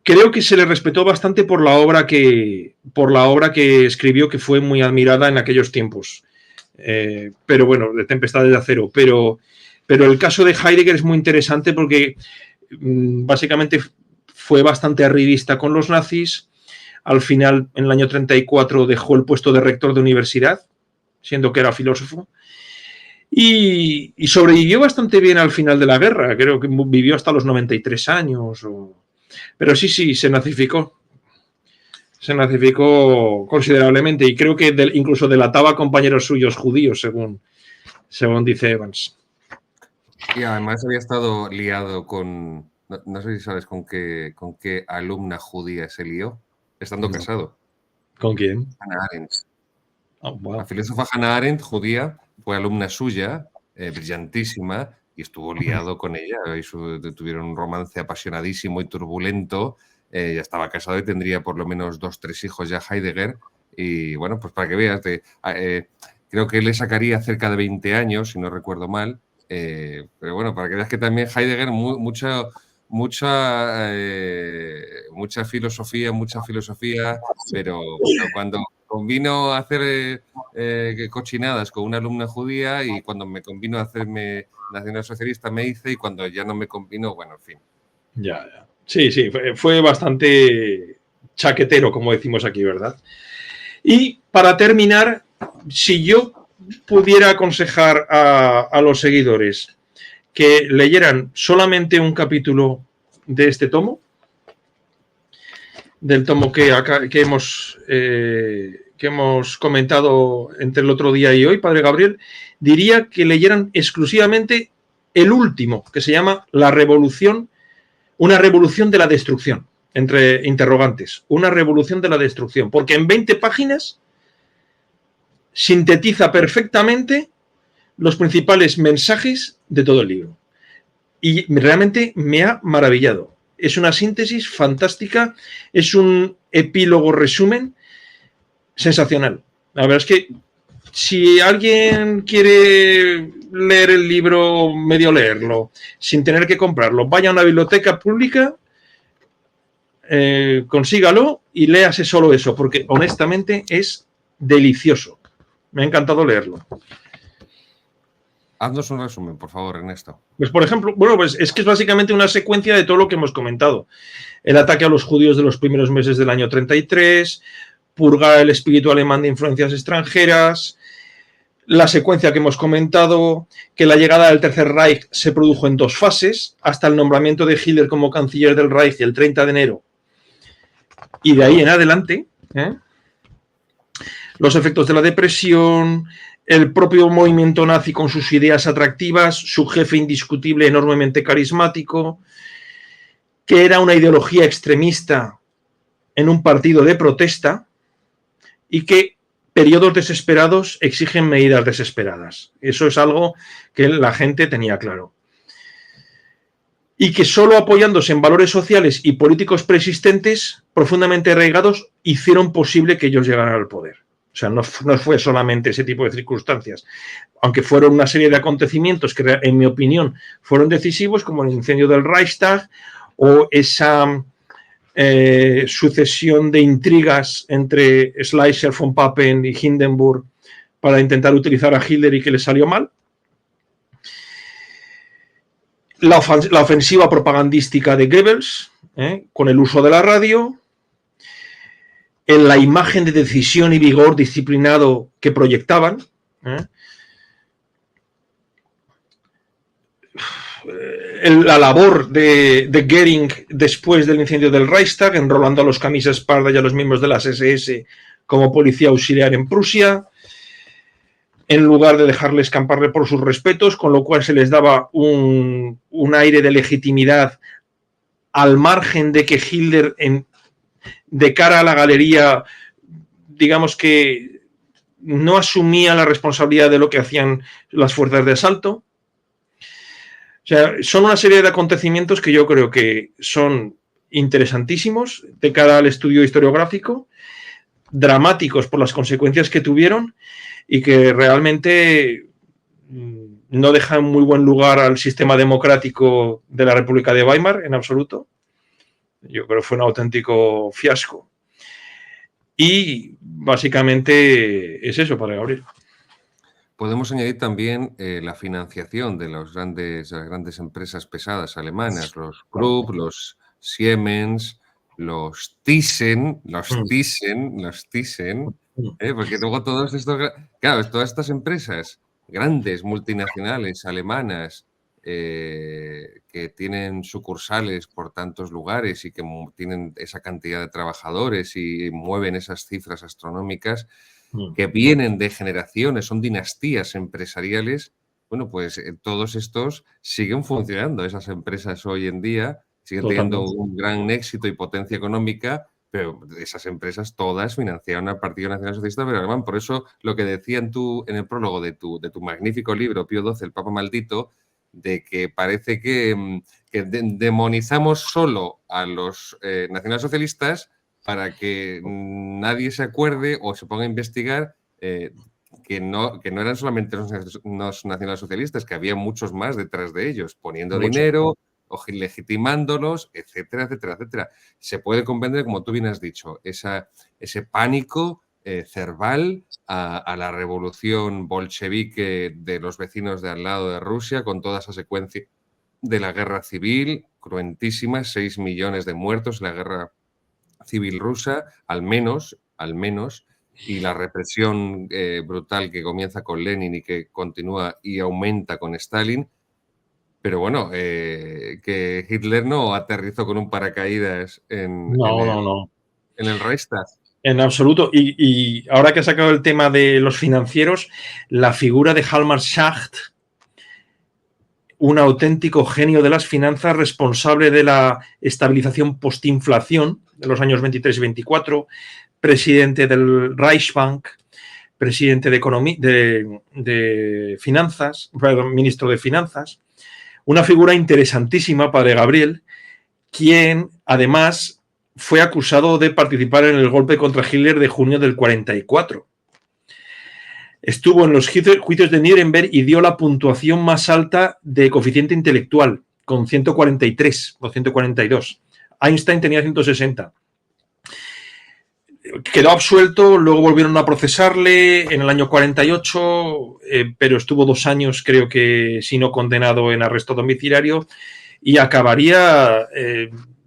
Creo que se le respetó bastante por la obra que escribió, que fue muy admirada en aquellos tiempos. Pero bueno, de Tempestades de acero. Pero el caso de Heidegger es muy interesante porque básicamente fue bastante arribista con los nazis. Al final, en el año 34, dejó el puesto de rector de universidad, siendo que era filósofo. Y sobrevivió bastante bien al final de la guerra. Creo que vivió hasta los 93 años. Pero sí, se nazificó. Se nazificó considerablemente, y creo que incluso delataba a compañeros suyos judíos, según dice Evans. Y además había estado liado con, no sé si sabes con qué alumna judía se lió, estando casado. ¿Con quién? Hannah Arendt. Oh, wow. La filósofa Hannah Arendt, judía, fue alumna suya, brillantísima, y estuvo liado con ella. Tuvieron un romance apasionadísimo y turbulento. Ya estaba casado y tendría por lo menos 2 o 3 hijos ya Heidegger. Y bueno, pues para que veas, creo que le sacaría cerca de 20 años, si no recuerdo mal. Pero bueno, para que veas que también Heidegger, mucha filosofía, pero cuando convino a hacer cochinadas con una alumna judía, y cuando me convino a hacerme nacionalsocialista me hice, y cuando ya no me convino, bueno, en fin. Ya. Sí, fue bastante chaquetero, como decimos aquí, ¿verdad? Y para terminar, si yo pudiera aconsejar a los seguidores que leyeran solamente un capítulo de este tomo, del tomo que hemos comentado entre el otro día y hoy, Padre Gabriel, diría que leyeran exclusivamente el último, que se llama La Revolución, una revolución de la destrucción, entre interrogantes, una revolución de la destrucción, porque en 20 páginas sintetiza perfectamente los principales mensajes de todo el libro. Y realmente me ha maravillado. Es una síntesis fantástica, es un epílogo resumen sensacional. La verdad es que si alguien quiere leer el libro, medio leerlo, sin tener que comprarlo, vaya a una biblioteca pública, consígalo y léase solo eso, porque honestamente es delicioso. Me ha encantado leerlo. Haznos un resumen, por favor, Ernesto. Pues, por ejemplo, bueno, pues es que es básicamente una secuencia de todo lo que hemos comentado. El ataque a los judíos de los primeros meses del año 33, purgar el espíritu alemán de influencias extranjeras, la secuencia que hemos comentado, que la llegada del Tercer Reich se produjo en 2 fases, hasta el nombramiento de Hitler como canciller del Reich el 30 de enero, y de ahí en adelante, los efectos de la depresión, el propio movimiento nazi con sus ideas atractivas, su jefe indiscutible, enormemente carismático, que era una ideología extremista en un partido de protesta y que periodos desesperados exigen medidas desesperadas. Eso es algo que la gente tenía claro. Y que solo apoyándose en valores sociales y políticos preexistentes, profundamente arraigados, hicieron posible que ellos llegaran al poder. O sea, no fue solamente ese tipo de circunstancias, aunque fueron una serie de acontecimientos que, en mi opinión, fueron decisivos, como el incendio del Reichstag o esa sucesión de intrigas entre Schleicher, von Papen y Hindenburg para intentar utilizar a Hitler y que le salió mal. La ofensiva propagandística de Goebbels, con el uso de la radio, en la imagen de decisión y vigor disciplinado que proyectaban, la labor de Goering después del incendio del Reichstag, enrolando a los camisas pardas y a los miembros de las SS como policía auxiliar en Prusia, en lugar de dejarles escamparle por sus respetos, con lo cual se les daba un aire de legitimidad al margen de que Hitler, de cara a la galería, digamos que no asumía la responsabilidad de lo que hacían las fuerzas de asalto. O sea, son una serie de acontecimientos que yo creo que son interesantísimos de cara al estudio historiográfico, dramáticos por las consecuencias que tuvieron y que realmente no dejan muy buen lugar al sistema democrático de la República de Weimar en absoluto. Yo creo que fue un auténtico fiasco. Y básicamente es eso, para Gabriel. Podemos añadir también la financiación de las grandes empresas pesadas alemanas, los Krupp, los Siemens, los Thyssen, porque luego todos estos, claro, todas estas empresas grandes, multinacionales, alemanas, que tienen sucursales por tantos lugares y que tienen esa cantidad de trabajadores y mueven esas cifras astronómicas, que vienen de generaciones, son dinastías empresariales, bueno, pues todos estos siguen funcionando, esas empresas hoy en día siguen teniendo un gran éxito y potencia económica, pero esas empresas todas financiaron al Partido Nacional Socialista Alemán. Por eso lo que decían tú en el prólogo de tu magnífico libro, Pío XII, el Papa Maldito, de que parece que demonizamos solo a los nacionalsocialistas para que nadie se acuerde o se ponga a investigar que no eran solamente los nacionalsocialistas, que había muchos más detrás de ellos, poniendo dinero o legitimándolos, etcétera, etcétera, etcétera. Se puede comprender, como tú bien has dicho, ese pánico cerval a la revolución bolchevique de los vecinos de al lado de Rusia, con toda esa secuencia de la guerra civil, cruentísima, 6 millones de muertos en la guerra civil rusa, al menos, y la represión brutal que comienza con Lenin y que continúa y aumenta con Stalin. Pero bueno, que Hitler no aterrizó con un paracaídas en el Reichstag. En absoluto. Y ahora que has sacado el tema de los financieros, la figura de Hjalmar Schacht, un auténtico genio de las finanzas, responsable de la estabilización postinflación de los años 23 y 24, presidente del Reichsbank, presidente de Finanzas, perdón, ministro de Finanzas, una figura interesantísima, padre Gabriel, quien además fue acusado de participar en el golpe contra Hitler de junio del 44. Estuvo en los juicios de Nuremberg y dio la puntuación más alta de coeficiente intelectual, con 143 o 142. Einstein tenía 160. Quedó absuelto, luego volvieron a procesarle en el año 48, pero estuvo 2 años, creo que, si no condenado, en arresto domiciliario y acabaría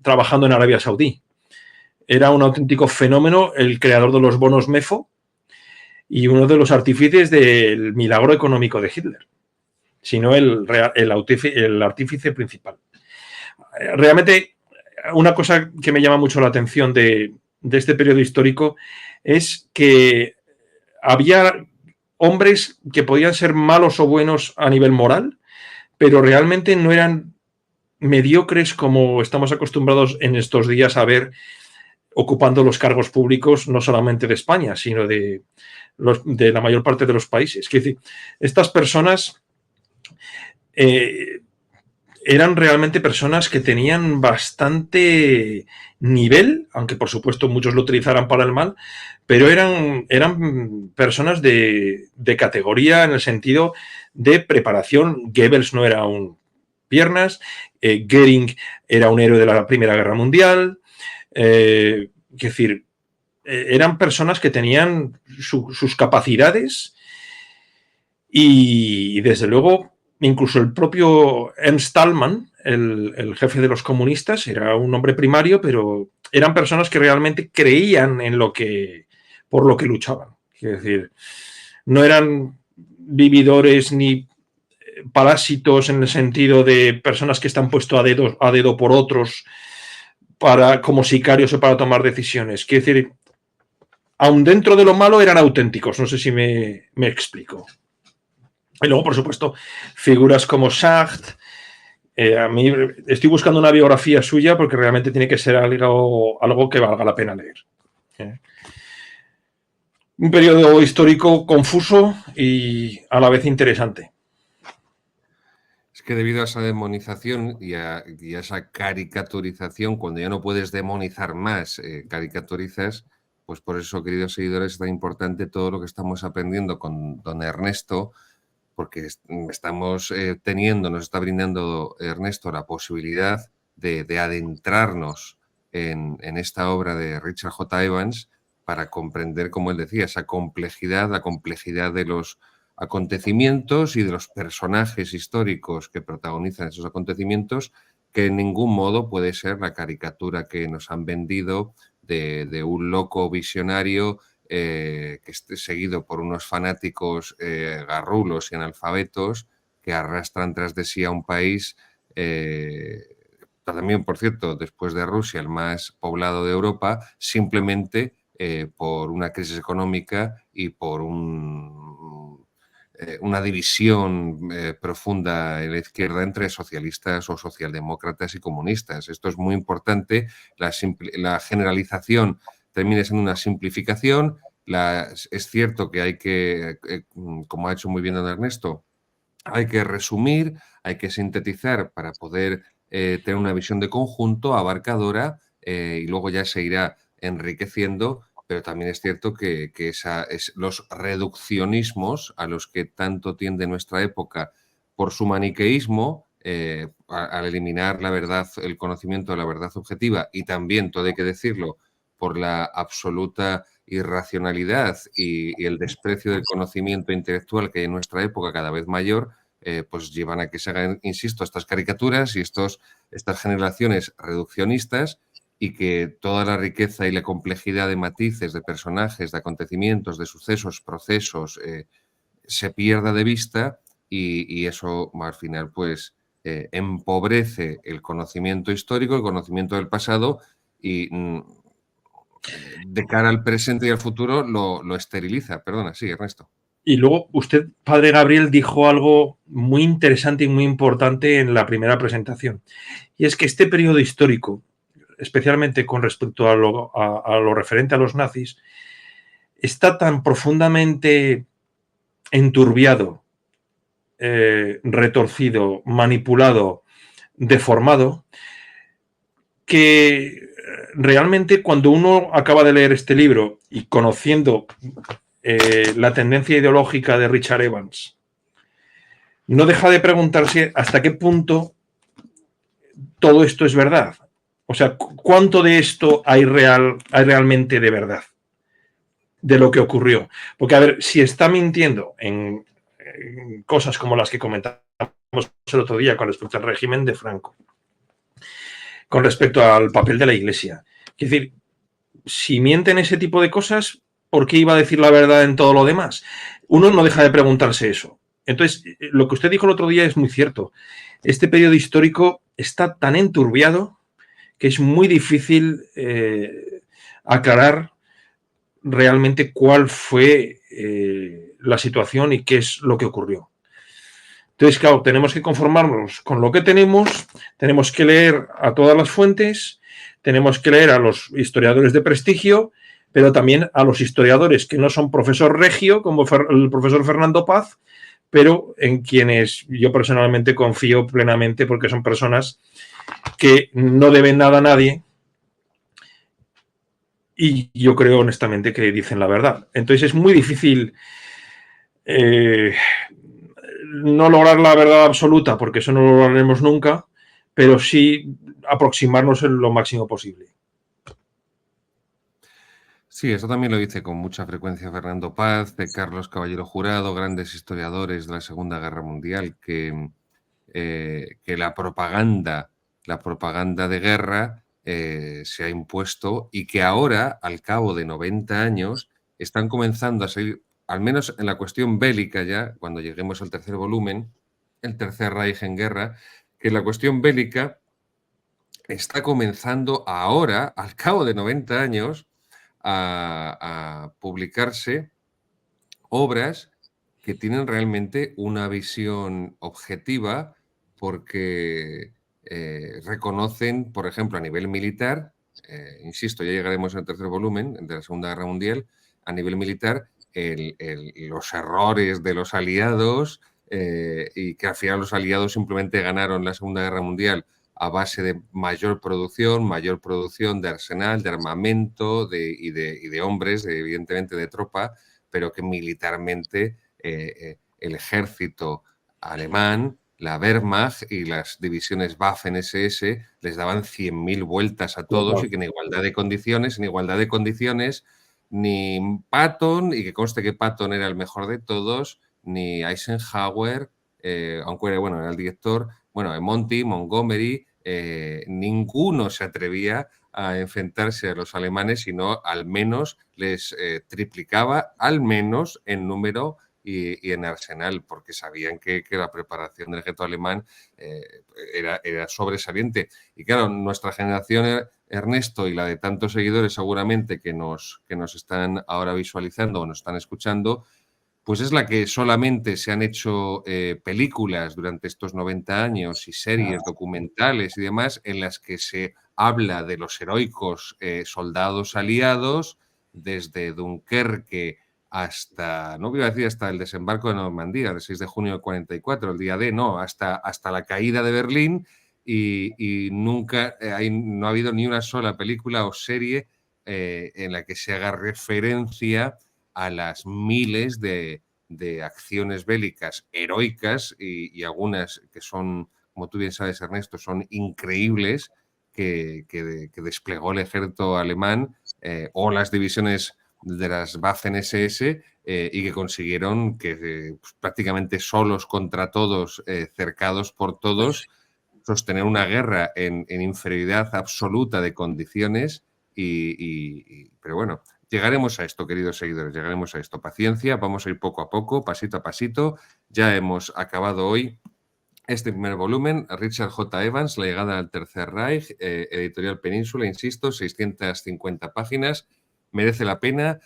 trabajando en Arabia Saudí. Era un auténtico fenómeno, el creador de los bonos MEFO y uno de los artífices del milagro económico de Hitler, sino el artífice principal. Realmente, una cosa que me llama mucho la atención de este periodo histórico es que había hombres que podían ser malos o buenos a nivel moral, pero realmente no eran mediocres como estamos acostumbrados en estos días a ver ocupando los cargos públicos, no solamente de España, sino de la mayor parte de los países. Es decir, estas personas eran realmente personas que tenían bastante nivel, aunque por supuesto muchos lo utilizaran para el mal, pero eran personas de categoría en el sentido de preparación. Goebbels no era un piernas, Goering era un héroe de la Primera Guerra Mundial, es decir, eran personas que tenían sus capacidades y desde luego incluso el propio Ernst Thälmann, el jefe de los comunistas, era un hombre primario, pero eran personas que realmente creían en por lo que luchaban. Es decir, no eran vividores ni parásitos en el sentido de personas que están puestos a dedo por otros como sicarios o para tomar decisiones. Quiero decir, aun dentro de lo malo eran auténticos. No sé si me explico. Y luego, por supuesto, figuras como Schacht. A mí estoy buscando una biografía suya porque realmente tiene que ser algo que valga la pena leer. Un periodo histórico confuso y a la vez interesante. Es que debido a esa demonización y a esa caricaturización, cuando ya no puedes demonizar más, caricaturizas, pues por eso, queridos seguidores, es tan importante todo lo que estamos aprendiendo con don Ernesto, porque estamos nos está brindando Ernesto la posibilidad de adentrarnos en esta obra de Richard J. Evans para comprender, como él decía, esa complejidad, la complejidad de los acontecimientos y de los personajes históricos que protagonizan esos acontecimientos, que en ningún modo puede ser la caricatura que nos han vendido de un loco visionario que esté seguido por unos fanáticos garrulos y analfabetos que arrastran tras de sí a un país, también, por cierto, después de Rusia, el más poblado de Europa, simplemente por una crisis económica y por una división profunda en la izquierda entre socialistas o socialdemócratas y comunistas. Esto es muy importante. La generalización termina siendo una simplificación. Es cierto que hay que, como ha hecho muy bien don Ernesto, hay que resumir, hay que sintetizar para poder tener una visión de conjunto abarcadora y luego ya se irá enriqueciendo. Pero también es cierto que los reduccionismos a los que tanto tiende nuestra época por su maniqueísmo, al eliminar la verdad, el conocimiento de la verdad objetiva y también, todo hay que decirlo, por la absoluta irracionalidad y el desprecio del conocimiento intelectual que hay en nuestra época cada vez mayor, pues llevan a que se hagan, insisto, estas caricaturas y estas generaciones reduccionistas, y que toda la riqueza y la complejidad de matices, de personajes, de acontecimientos, de sucesos, procesos, se pierda de vista y eso al final pues empobrece el conocimiento histórico, el conocimiento del pasado y de cara al presente y al futuro lo esteriliza. Perdona, sí, Ernesto. Y luego usted, padre Gabriel, dijo algo muy interesante y muy importante en la primera presentación. Y es que este periodo histórico, especialmente con respecto a lo referente a los nazis, está tan profundamente enturbiado, retorcido, manipulado, deformado, que realmente cuando uno acaba de leer este libro y conociendo la tendencia ideológica de Richard Evans, no deja de preguntarse hasta qué punto todo esto es verdad. O sea, ¿cuánto de esto hay realmente de verdad? De lo que ocurrió. Porque, a ver, si está mintiendo en cosas como las que comentamos el otro día con respecto al régimen de Franco, con respecto al papel de la Iglesia. Es decir, si mienten ese tipo de cosas, ¿por qué iba a decir la verdad en todo lo demás? Uno no deja de preguntarse eso. Entonces, lo que usted dijo el otro día es muy cierto. Este periodo histórico está tan enturbiado que es muy difícil aclarar realmente cuál fue la situación y qué es lo que ocurrió. Entonces, claro, tenemos que conformarnos con lo que tenemos que leer a todas las fuentes, tenemos que leer a los historiadores de prestigio, pero también a los historiadores que no son profesor regio, como el profesor Fernando Paz, pero en quienes yo personalmente confío plenamente porque son personas que no deben nada a nadie y yo creo honestamente que dicen la verdad. Entonces es muy difícil no lograr la verdad absoluta, porque eso no lo lograremos nunca, pero sí aproximarnos en lo máximo posible. Sí, eso también lo dice con mucha frecuencia Fernando Paz, de Carlos Caballero Jurado, grandes historiadores de la Segunda Guerra Mundial, que la propaganda de guerra se ha impuesto y que ahora, al cabo de 90 años, están comenzando a seguir, al menos en la cuestión bélica ya, cuando lleguemos al tercer volumen, el Tercer Reich en guerra, que la cuestión bélica está comenzando ahora, al cabo de 90 años, a publicarse obras que tienen realmente una visión objetiva porque reconocen, por ejemplo, a nivel militar, insisto, ya llegaremos en el tercer volumen de la Segunda Guerra Mundial, a nivel militar, los errores de los aliados y que al final los aliados simplemente ganaron la Segunda Guerra Mundial a base de mayor producción de arsenal, de armamento y de hombres, evidentemente de tropa, pero que militarmente el ejército alemán, la Wehrmacht y las divisiones Waffen-SS les daban 100.000 vueltas a todos y que en igualdad de condiciones, ni Patton, y que conste que Patton era el mejor de todos, ni Eisenhower, aunque era el director, Monty, Montgomery, ninguno se atrevía a enfrentarse a los alemanes, sino al menos les triplicaba, al menos en número y en arsenal, porque sabían que la preparación del ejército alemán era sobresaliente. Y claro, nuestra generación, Ernesto, y la de tantos seguidores seguramente que nos están ahora visualizando o nos están escuchando, pues es la que solamente se han hecho películas durante estos 90 años y series documentales y demás en las que se habla de los heroicos soldados aliados desde Dunkerque hasta, no voy a decir hasta el desembarco de Normandía, el 6 de junio del 44, el día D, no, hasta la caída de Berlín y nunca no ha habido ni una sola película o serie en la que se haga referencia a las miles de acciones bélicas heroicas y algunas que son, como tú bien sabes, Ernesto, son increíbles que desplegó el ejército alemán o las divisiones de las Waffen-SS y que consiguieron que prácticamente solos contra todos, cercados por todos, sostener una guerra en inferioridad absoluta de condiciones pero bueno, llegaremos a esto, queridos seguidores, llegaremos a esto. Paciencia, vamos a ir poco a poco, pasito a pasito. Ya hemos acabado hoy este primer volumen, Richard J. Evans, La llegada al Tercer Reich, editorial Península, insisto, 650 páginas. Merece la pena.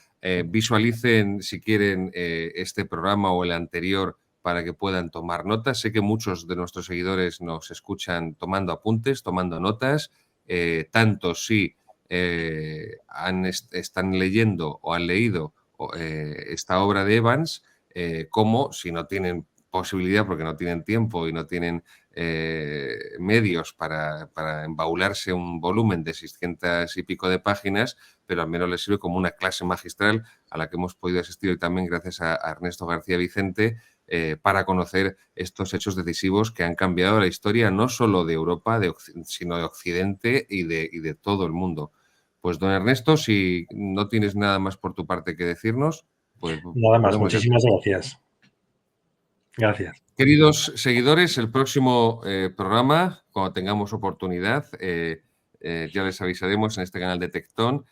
Visualicen, si quieren, este programa o el anterior para que puedan tomar notas. Sé que muchos de nuestros seguidores nos escuchan tomando apuntes, tomando notas, tanto si están leyendo o han leído esta obra de Evans, como si no tienen posibilidad, porque no tienen tiempo y no tienen medios para embaularse un volumen de 600 y pico de páginas, pero al menos les sirve como una clase magistral a la que hemos podido asistir hoy también gracias a Ernesto García Vicente, para conocer estos hechos decisivos que han cambiado la historia no solo de Europa, sino de Occidente y de todo el mundo. Pues don Ernesto, si no tienes nada más por tu parte que decirnos, pues nada más. Muchísimas gracias. Gracias. Queridos seguidores, el próximo programa, cuando tengamos oportunidad, ya les avisaremos en este canal de Tectón,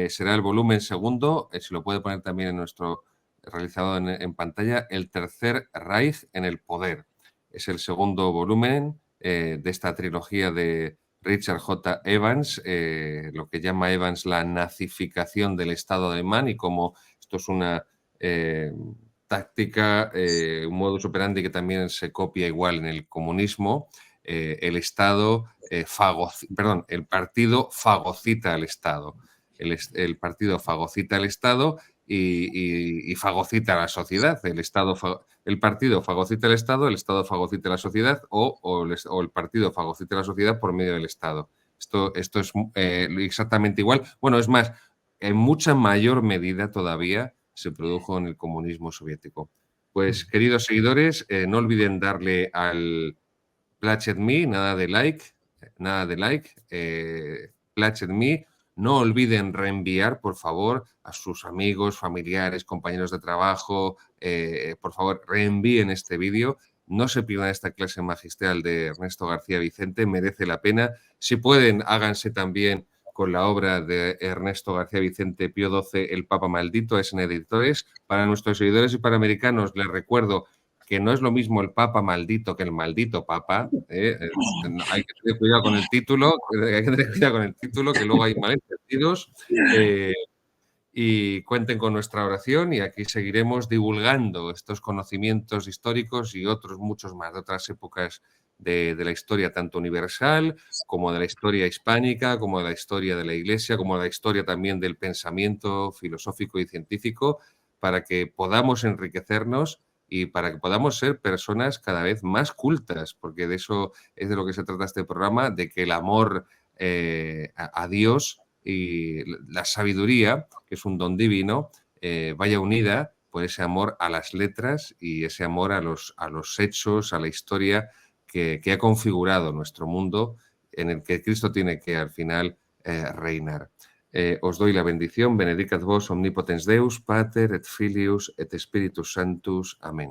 será el volumen segundo, se lo puede poner también en nuestro realizador en pantalla, El Tercer Reich en el Poder. Es el segundo volumen de esta trilogía de Richard J. Evans, lo que llama Evans la nazificación del Estado alemán y cómo esto es una táctica, un modus operandi que también se copia igual en el comunismo. El partido fagocita al Estado. El partido fagocita al Estado y fagocita a la sociedad. El partido fagocita al Estado, el Estado fagocita a la sociedad o el partido fagocita a la sociedad por medio del Estado. Esto es exactamente igual. Bueno, es más, en mucha mayor medida todavía se produjo en el comunismo soviético. Pues, queridos seguidores, no olviden darle al Pledge Me, nada de like, Pledge Me. No olviden reenviar, por favor, a sus amigos, familiares, compañeros de trabajo. Por favor, reenvíen este vídeo. No se pierdan esta clase magistral de Ernesto García Vicente, merece la pena. Si pueden, háganse también con la obra de Ernesto García Vicente, Pío XII, El Papa Maldito, es en Editores. Para nuestros seguidores hispanoamericanos, les recuerdo que no es lo mismo el Papa maldito que el maldito Papa. Hay que tener cuidado con el título, que luego hay malentendidos. Y cuenten con nuestra oración y aquí seguiremos divulgando estos conocimientos históricos y otros muchos más de otras épocas de la historia, tanto universal como de la historia hispánica, como de la historia de la Iglesia, como de la historia también del pensamiento filosófico y científico, para que podamos enriquecernos y para que podamos ser personas cada vez más cultas, porque de eso es de lo que se trata este programa, de que el amor a Dios y la sabiduría, que es un don divino, vaya unida por ese amor a las letras y ese amor a los hechos, a la historia que ha configurado nuestro mundo, en el que Cristo tiene que al final reinar. Os doy la bendición, benedicat vos omnipotens Deus, Pater et Filius et Spiritus Sanctus. Amén.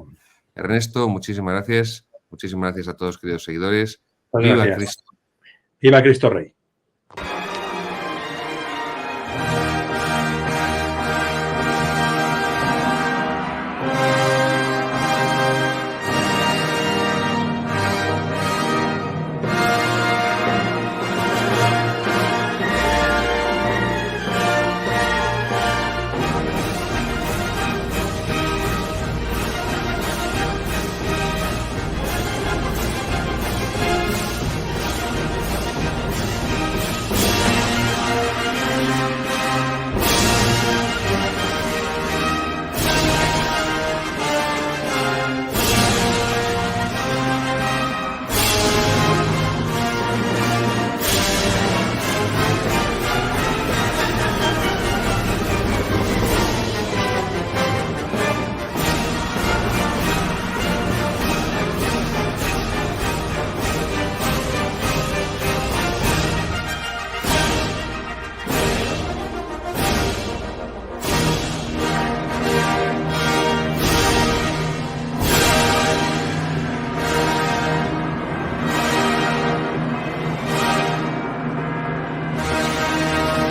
Ernesto, muchísimas gracias. Muchísimas gracias a todos, queridos seguidores. Pues ¡Viva gracias. Cristo! ¡Viva Cristo Rey!